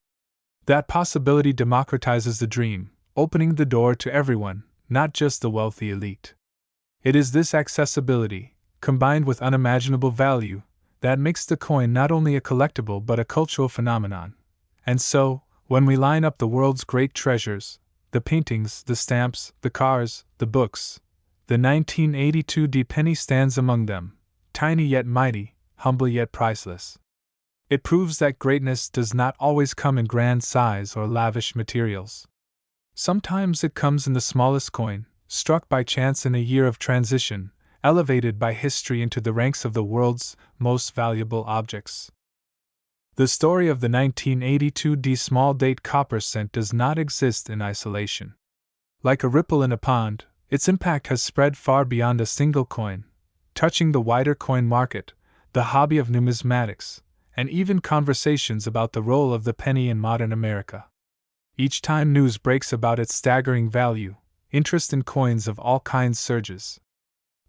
That possibility democratizes the dream, opening the door to everyone, not just the wealthy elite. It is this accessibility, combined with unimaginable value, that makes the coin not only a collectible but a cultural phenomenon. And so, when we line up the world's great treasures, the paintings, the stamps, the cars, the books, the 1982 D penny stands among them, tiny yet mighty, humble yet priceless. It proves that greatness does not always come in grand size or lavish materials. Sometimes it comes in the smallest coin, struck by chance in a year of transition, elevated by history into the ranks of the world's most valuable objects. The story of the 1982 D small date copper cent does not exist in isolation. Like a ripple in a pond, its impact has spread far beyond a single coin, touching the wider coin market, the hobby of numismatics, and even conversations about the role of the penny in modern America. Each time news breaks about its staggering value, interest in coins of all kinds surges.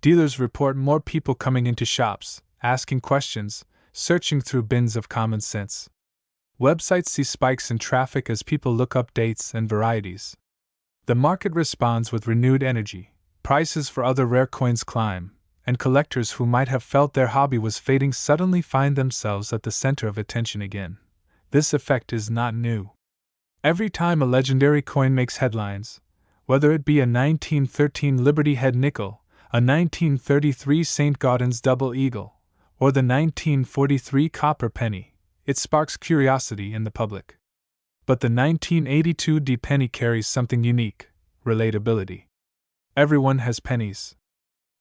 Dealers report more people coming into shops, asking questions, searching through bins of common sense. Websites see spikes in traffic as people look up dates and varieties. The market responds with renewed energy, prices for other rare coins climb, and collectors who might have felt their hobby was fading suddenly find themselves at the center of attention again. This effect is not new. Every time a legendary coin makes headlines, whether it be a 1913 Liberty Head nickel, a 1933 St. Gaudens double eagle, or the 1943 copper penny, it sparks curiosity in the public. But the 1982 D penny carries something unique: relatability. Everyone has pennies.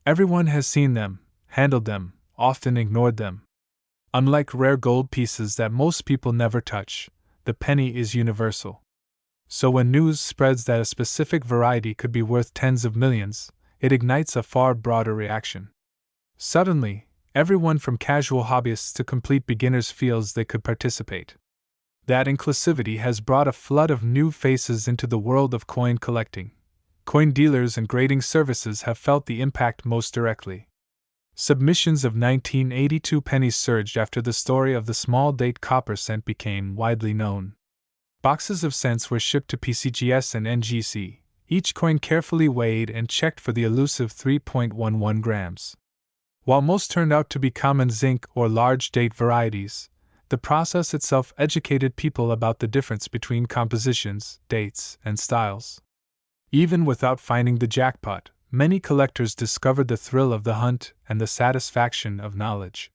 Everyone has seen them, handled them, often ignored them. Unlike rare gold pieces that most people never touch, the penny is universal. So when news spreads that a specific variety could be worth tens of millions, it ignites a far broader reaction. Suddenly, everyone from casual hobbyists to complete beginners feels they could participate. That inclusivity has brought a flood of new faces into the world of coin collecting. Coin dealers and grading services have felt the impact most directly. Submissions of 1982 pennies surged after the story of the small date copper cent became widely known. Boxes of cents were shipped to PCGS and NGC, each coin carefully weighed and checked for the elusive 3.11 grams. While most turned out to be common zinc or large date varieties, the process itself educated people about the difference between compositions, dates, and styles. Even without finding the jackpot, many collectors discovered the thrill of the hunt and the satisfaction of knowledge.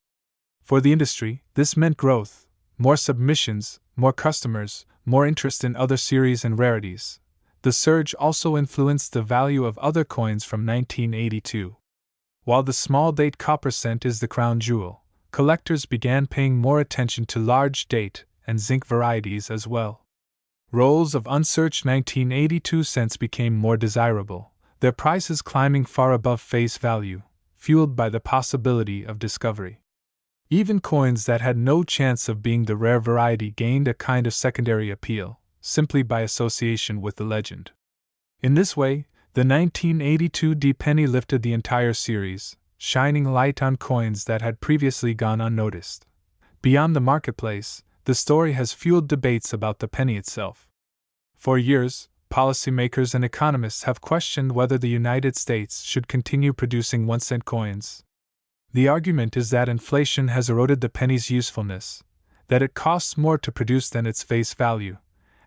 For the industry, this meant growth, more submissions, more customers, more interest in other series and rarities. The surge also influenced the value of other coins from 1982. While the small date copper cent is the crown jewel, collectors began paying more attention to large date and zinc varieties as well. Rolls of unsearched 1982 cents became more desirable, their prices climbing far above face value, fueled by the possibility of discovery. Even coins that had no chance of being the rare variety gained a kind of secondary appeal, simply by association with the legend. In this way, the 1982 D penny lifted the entire series, shining light on coins that had previously gone unnoticed. Beyond the marketplace, the story has fueled debates about the penny itself. For years, policymakers and economists have questioned whether the United States should continue producing 1-cent coins. The argument is that inflation has eroded the penny's usefulness, that it costs more to produce than its face value,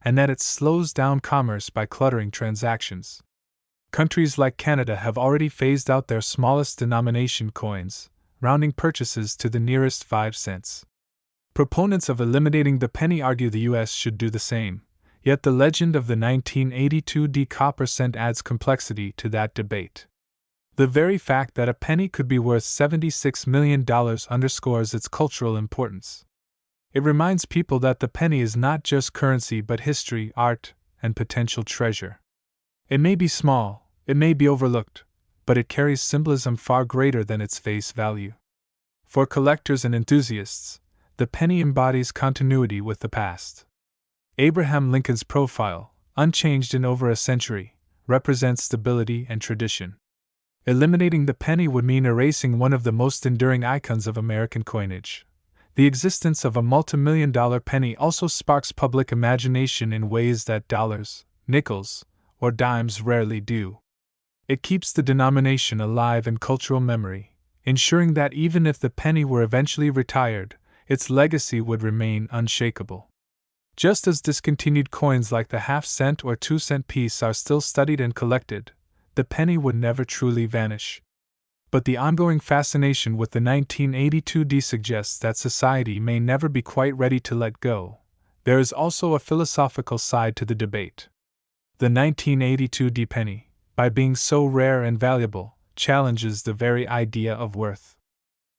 and that it slows down commerce by cluttering transactions. Countries like Canada have already phased out their smallest denomination coins, rounding purchases to the nearest 5 cents. Proponents of eliminating the penny argue the US should do the same, yet the legend of the 1982 D copper cent adds complexity to that debate. The very fact that a penny could be worth $76 million underscores its cultural importance. It reminds people that the penny is not just currency but history, art, and potential treasure. It may be small, it may be overlooked, but it carries symbolism far greater than its face value. For collectors and enthusiasts, the penny embodies continuity with the past. Abraham Lincoln's profile, unchanged in over a century, represents stability and tradition. Eliminating the penny would mean erasing one of the most enduring icons of American coinage. The existence of a multimillion-dollar penny also sparks public imagination in ways that dollars, nickels, or dimes rarely do. It keeps the denomination alive in cultural memory, ensuring that even if the penny were eventually retired, its legacy would remain unshakable. Just as discontinued coins like the half-cent or 2-cent piece are still studied and collected, the penny would never truly vanish. But the ongoing fascination with the 1982 D suggests that society may never be quite ready to let go. There is also a philosophical side to the debate. The 1982 D penny, by being so rare and valuable, challenges the very idea of worth.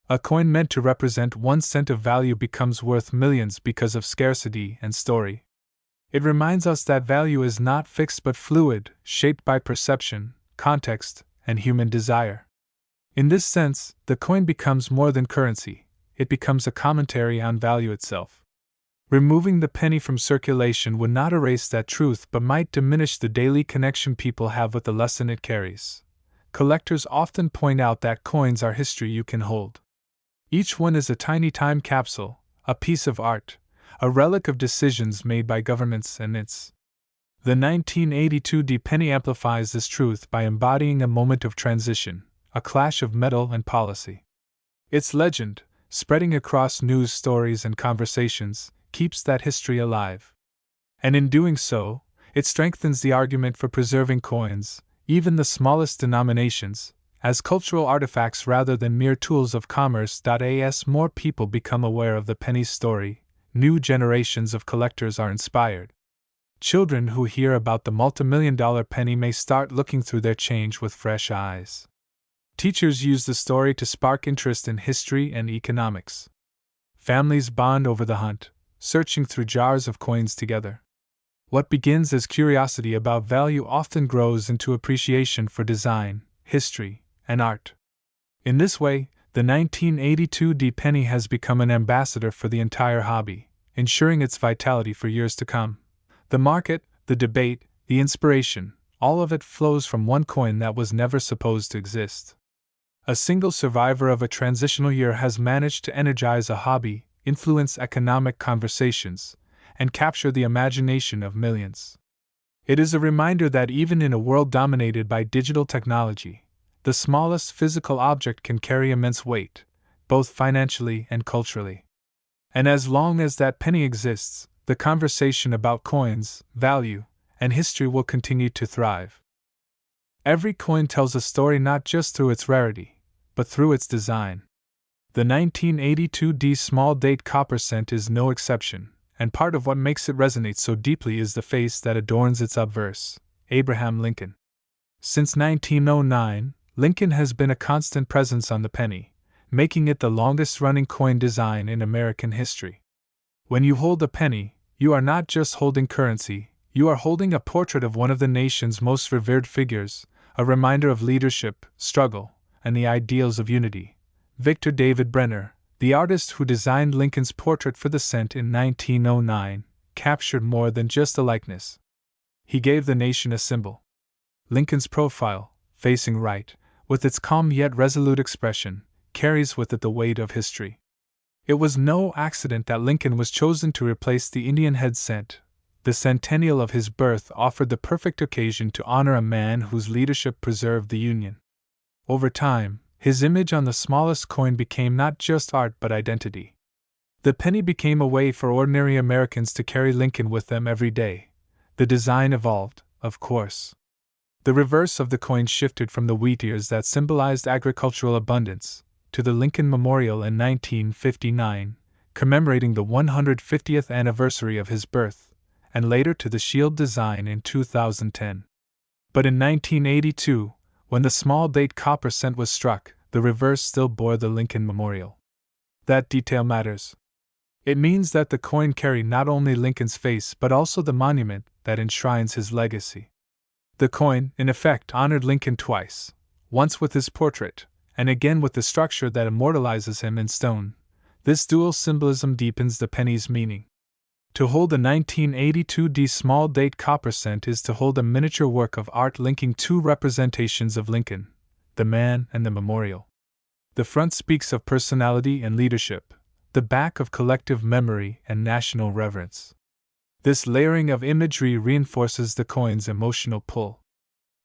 A coin meant to represent 1 cent of value becomes worth millions because of scarcity and story. It reminds us that value is not fixed but fluid, shaped by perception, context, and human desire. In this sense, the coin becomes more than currency, it becomes a commentary on value itself. Removing the penny from circulation would not erase that truth but might diminish the daily connection people have with the lesson it carries. Collectors often point out that coins are history you can hold. Each one is a tiny time capsule, a piece of art, a relic of decisions made by governments and its. The 1982 D penny amplifies this truth by embodying a moment of transition, a clash of metal and policy. Its legend, spreading across news stories and conversations, keeps that history alive. And in doing so, it strengthens the argument for preserving coins, even the smallest denominations, as cultural artifacts rather than mere tools of commerce. As more people become aware of the penny's story, new generations of collectors are inspired. Children who hear about the multimillion-dollar penny may start looking through their change with fresh eyes. Teachers use the story to spark interest in history and economics. Families bond over the hunt, searching through jars of coins together. What begins as curiosity about value often grows into appreciation for design, history, and art. In this way, the 1982 D penny has become an ambassador for the entire hobby, ensuring its vitality for years to come. The market, the debate, the inspiration, all of it flows from one coin that was never supposed to exist. A single survivor of a transitional year has managed to energize a hobby, influence economic conversations, and capture the imagination of millions. It is a reminder that even in a world dominated by digital technology, the smallest physical object can carry immense weight, both financially and culturally. And as long as that penny exists, the conversation about coins, value, and history will continue to thrive. Every coin tells a story not just through its rarity, but through its design. The 1982 D small date copper cent is no exception, and part of what makes it resonate so deeply is the face that adorns its obverse, Abraham Lincoln. Since 1909, Lincoln has been a constant presence on the penny, making it the longest-running coin design in American history. When you hold a penny, you are not just holding currency, you are holding a portrait of one of the nation's most revered figures, a reminder of leadership, struggle, and the ideals of unity. Victor David Brenner, the artist who designed Lincoln's portrait for the cent in 1909, captured more than just a likeness. He gave the nation a symbol. Lincoln's profile, facing right, with its calm yet resolute expression, carries with it the weight of history. It was no accident that Lincoln was chosen to replace the Indian head cent. The centennial of his birth offered the perfect occasion to honor a man whose leadership preserved the Union. Over time, his image on the smallest coin became not just art but identity. The penny became a way for ordinary Americans to carry Lincoln with them every day. The design evolved, of course. The reverse of the coin shifted from the wheat ears that symbolized agricultural abundance to the Lincoln Memorial in 1959, commemorating the 150th anniversary of his birth, and later to the shield design in 2010. But in 1982, when the small date copper cent was struck, the reverse still bore the Lincoln Memorial. That detail matters. It means that the coin carried not only Lincoln's face but also the monument that enshrines his legacy. The coin, in effect, honored Lincoln twice, once with his portrait, and again with the structure that immortalizes him in stone. This dual symbolism deepens the penny's meaning. To hold a 1982 D small date copper cent is to hold a miniature work of art linking two representations of Lincoln, the man, and the memorial. The front speaks of personality and leadership, the back of collective memory and national reverence. This layering of imagery reinforces the coin's emotional pull.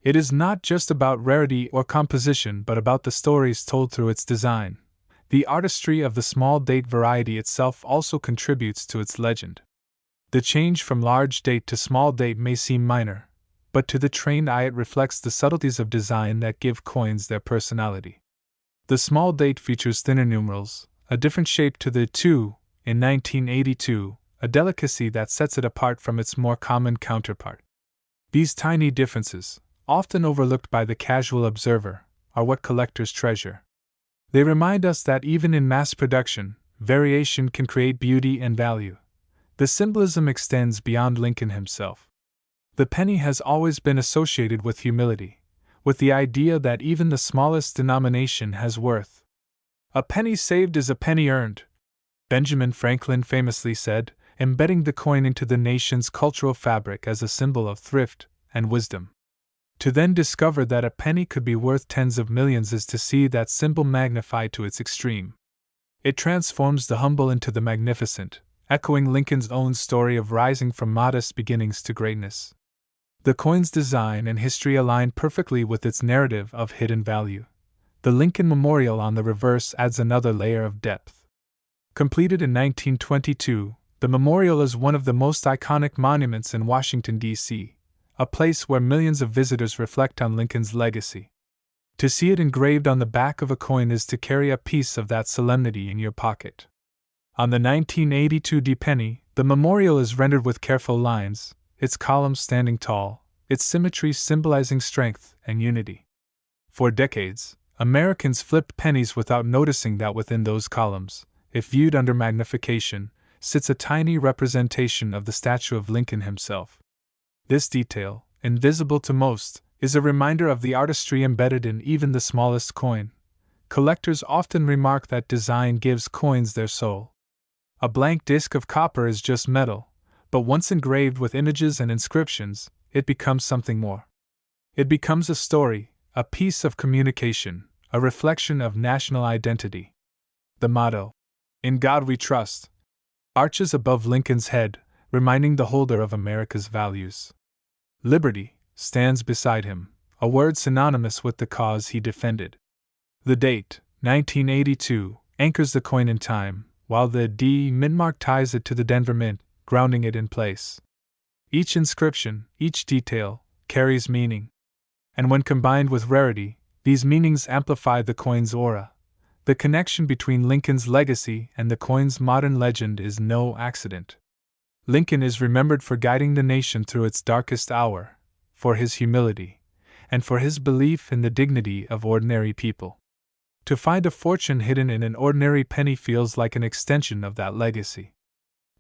It is not just about rarity or composition but about the stories told through its design. The artistry of the small date variety itself also contributes to its legend. The change from large date to small date may seem minor, but to the trained eye it reflects the subtleties of design that give coins their personality. The small date features thinner numerals, a different shape to the 2 in 1982, a delicacy that sets it apart from its more common counterpart. These tiny differences, often overlooked by the casual observer, are what collectors treasure. They remind us that even in mass production, variation can create beauty and value. The symbolism extends beyond Lincoln himself. The penny has always been associated with humility, with the idea that even the smallest denomination has worth. "A penny saved is a penny earned," Benjamin Franklin famously said, embedding the coin into the nation's cultural fabric as a symbol of thrift and wisdom. To then discover that a penny could be worth tens of millions is to see that symbol magnified to its extreme. It transforms the humble into the magnificent, echoing Lincoln's own story of rising from modest beginnings to greatness. The coin's design and history align perfectly with its narrative of hidden value. The Lincoln Memorial on the reverse adds another layer of depth. Completed in 1922, the memorial is one of the most iconic monuments in Washington, D.C., a place where millions of visitors reflect on Lincoln's legacy. To see it engraved on the back of a coin is to carry a piece of that solemnity in your pocket. On the 1982 D penny, the memorial is rendered with careful lines, its columns standing tall, its symmetry symbolizing strength and unity. For decades, Americans flipped pennies without noticing that within those columns, if viewed under magnification, sits a tiny representation of the statue of Lincoln himself. This detail, invisible to most, is a reminder of the artistry embedded in even the smallest coin. Collectors often remark that design gives coins their soul. A blank disc of copper is just metal, but once engraved with images and inscriptions, it becomes something more. It becomes a story, a piece of communication, a reflection of national identity. The motto, "In God We Trust," arches above Lincoln's head, reminding the holder of America's values. Liberty stands beside him, a word synonymous with the cause he defended. The date, 1982, anchors the coin in time, while the D mint mark ties it to the Denver Mint, grounding it in place. Each inscription, each detail, carries meaning. And when combined with rarity, these meanings amplify the coin's aura. The connection between Lincoln's legacy and the coin's modern legend is no accident. Lincoln is remembered for guiding the nation through its darkest hour, for his humility, and for his belief in the dignity of ordinary people. To find a fortune hidden in an ordinary penny feels like an extension of that legacy.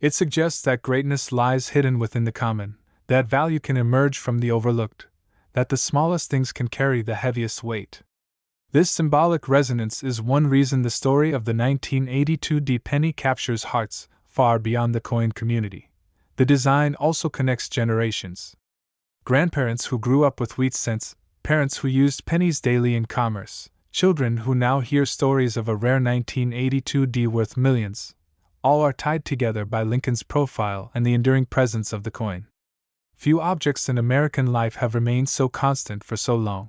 It suggests that greatness lies hidden within the common, that value can emerge from the overlooked, that the smallest things can carry the heaviest weight. This symbolic resonance is one reason the story of the 1982 D penny captures hearts far beyond the coin community. The design also connects generations. Grandparents who grew up with wheat cents, parents who used pennies daily in commerce, children who now hear stories of a rare 1982 D worth millions, all are tied together by Lincoln's profile and the enduring presence of the coin. Few objects in American life have remained so constant for so long.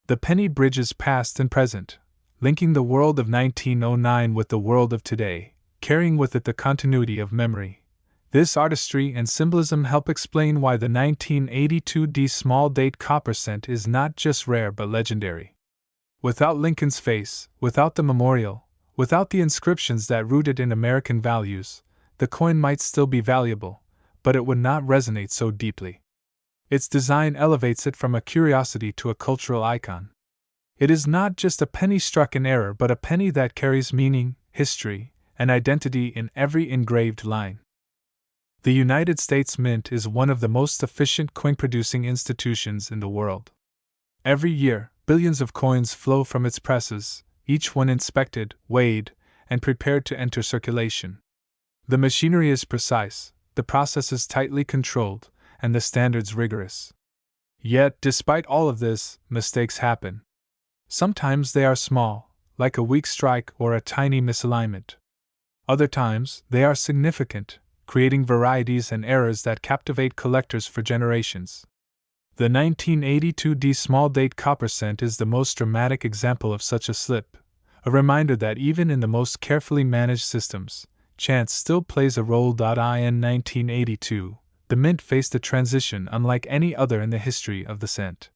The penny bridges past and present, linking the world of 1909 with the world of today, carrying with it the continuity of memory. This artistry and symbolism help explain why the 1982 D small date copper cent is not just rare but legendary. Without Lincoln's face, without the memorial, without the inscriptions that rooted in American values, the coin might still be valuable, but it would not resonate so deeply. Its design elevates it from a curiosity to a cultural icon. It is not just a penny struck in error but a penny that carries meaning, history, and identity in every engraved line. The United States Mint is one of the most efficient coin-producing institutions in the world. Every year, billions of coins flow from its presses, each one inspected, weighed, and prepared to enter circulation. The machinery is precise, the process is tightly controlled, and the standards rigorous. Yet, despite all of this, mistakes happen. Sometimes they are small, like a weak strike or a tiny misalignment. Other times, they are significant, creating varieties and errors that captivate collectors for generations. The 1982 D small date copper cent is the most dramatic example of such a slip, a reminder that even in the most carefully managed systems, chance still plays a role. In 1982, the mint faced a transition unlike any other in the history of the cent.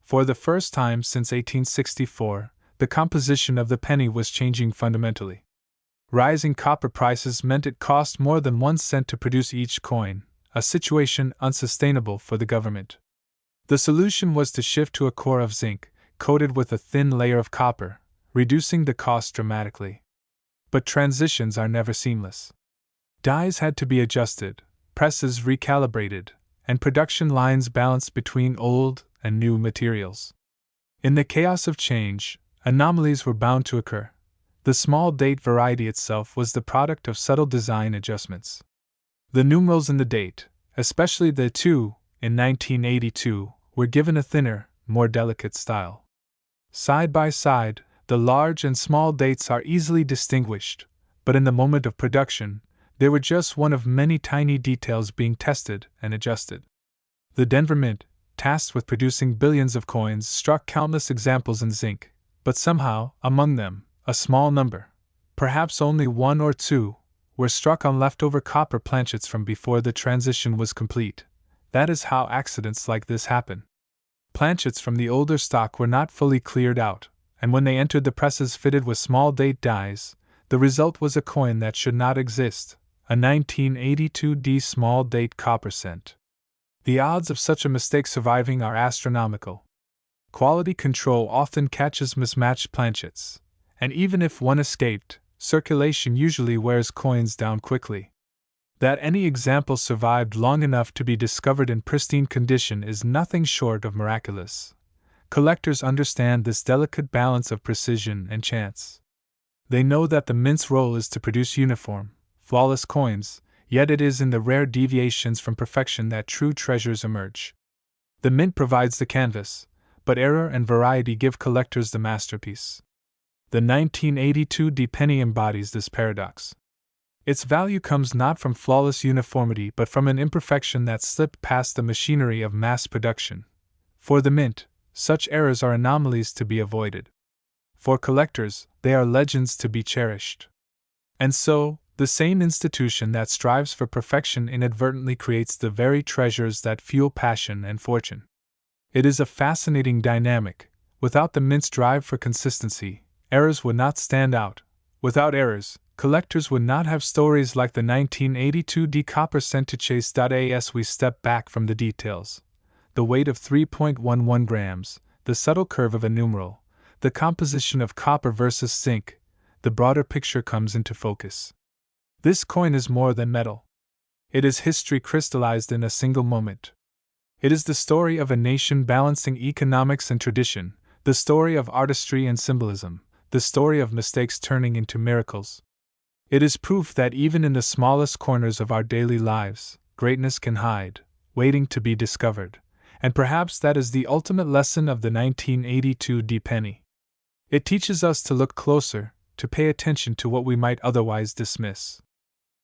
For the first time since 1864, the composition of the penny was changing fundamentally. Rising copper prices meant it cost more than 1 cent to produce each coin, a situation unsustainable for the government. The solution was to shift to a core of zinc, coated with a thin layer of copper, reducing the cost dramatically. But transitions are never seamless. Dies had to be adjusted, presses recalibrated, and production lines balanced between old and new materials. In the chaos of change, anomalies were bound to occur. The small date variety itself was the product of subtle design adjustments. The numerals in the date, especially the 2, in 1982, were given a thinner, more delicate style. Side by side, the large and small dates are easily distinguished, but in the moment of production, they were just one of many tiny details being tested and adjusted. The Denver Mint, tasked with producing billions of coins, struck countless examples in zinc, but somehow, among them, a small number, perhaps only 1 or 2, were struck on leftover copper planchets from before the transition was complete. That is how accidents like this happen. Planchets from the older stock were not fully cleared out, and when they entered the presses fitted with small date dies, the result was a coin that should not exist, a 1982 D small date copper cent. The odds of such a mistake surviving are astronomical. Quality control often catches mismatched planchets, and even if one escaped, circulation usually wears coins down quickly. That any example survived long enough to be discovered in pristine condition is nothing short of miraculous. Collectors understand this delicate balance of precision and chance. They know that the mint's role is to produce uniform, flawless coins, yet it is in the rare deviations from perfection that true treasures emerge. The mint provides the canvas, but error and variety give collectors the masterpiece. The 1982 D penny embodies this paradox. Its value comes not from flawless uniformity but from an imperfection that slipped past the machinery of mass production. For the mint, such errors are anomalies to be avoided. For collectors, they are legends to be cherished. And so, the same institution that strives for perfection inadvertently creates the very treasures that fuel passion and fortune. It is a fascinating dynamic. Without the mint's drive for consistency, errors would not stand out. Without errors, collectors would not have stories like the 1982 D copper cent to chase. As we step back from the details, the weight of 3.11 grams, the subtle curve of a numeral, the composition of copper versus zinc, the broader picture comes into focus. This coin is more than metal. It is history crystallized in a single moment. It is the story of a nation balancing economics and tradition, the story of artistry and symbolism, the story of mistakes turning into miracles. It is proof that even in the smallest corners of our daily lives, greatness can hide, waiting to be discovered, and perhaps that is the ultimate lesson of the 1982 D penny. It teaches us to look closer, to pay attention to what we might otherwise dismiss.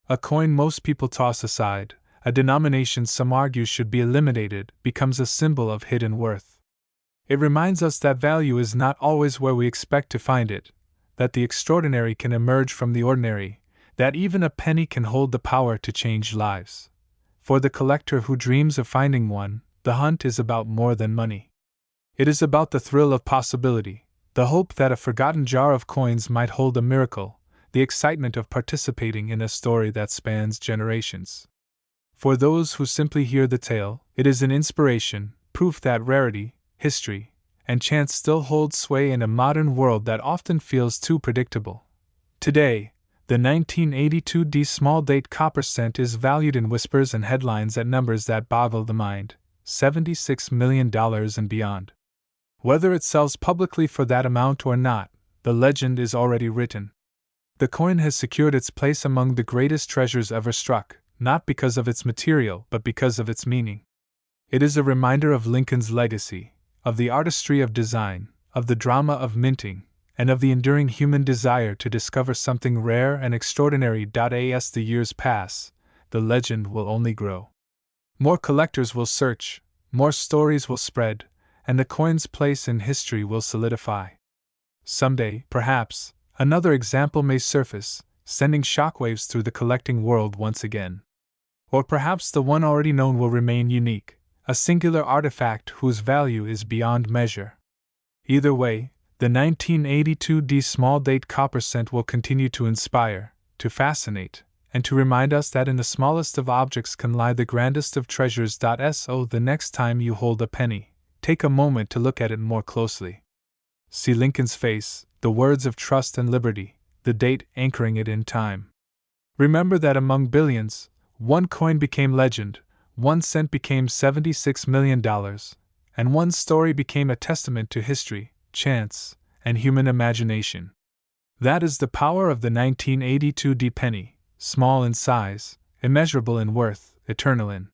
A coin most people toss aside, a denomination some argue should be eliminated, becomes a symbol of hidden worth. It reminds us that value is not always where we expect to find it, that the extraordinary can emerge from the ordinary, that even a penny can hold the power to change lives. For the collector who dreams of finding one, the hunt is about more than money. It is about the thrill of possibility, the hope that a forgotten jar of coins might hold a miracle, the excitement of participating in a story that spans generations. For those who simply hear the tale, it is an inspiration, proof that rarity, history, and chance still hold sway in a modern world that often feels too predictable. Today, the 1982 D small date copper cent is valued in whispers and headlines at numbers that boggle the mind, $76 million and beyond. Whether it sells publicly for that amount or not, the legend is already written. The coin has secured its place among the greatest treasures ever struck, not because of its material but because of its meaning. It is a reminder of Lincoln's legacy, of the artistry of design, of the drama of minting, and of the enduring human desire to discover something rare and extraordinary. As the years pass, the legend will only grow. More collectors will search, more stories will spread, and the coin's place in history will solidify. Someday, perhaps, another example may surface, sending shockwaves through the collecting world once again. Or perhaps the one already known will remain unique, a singular artifact whose value is beyond measure. Either way, the 1982 small date copper cent will continue to inspire, to fascinate, and to remind us that in the smallest of objects can lie the grandest of treasures. So the next time you hold a penny, take a moment to look at it more closely. See Lincoln's face, the words of trust and liberty, the date anchoring it in time. Remember that among billions, one coin became legend, 1 cent became $76 million, and one story became a testament to history, chance, and human imagination. That is the power of the 1982 penny, small in size, immeasurable in worth, eternal in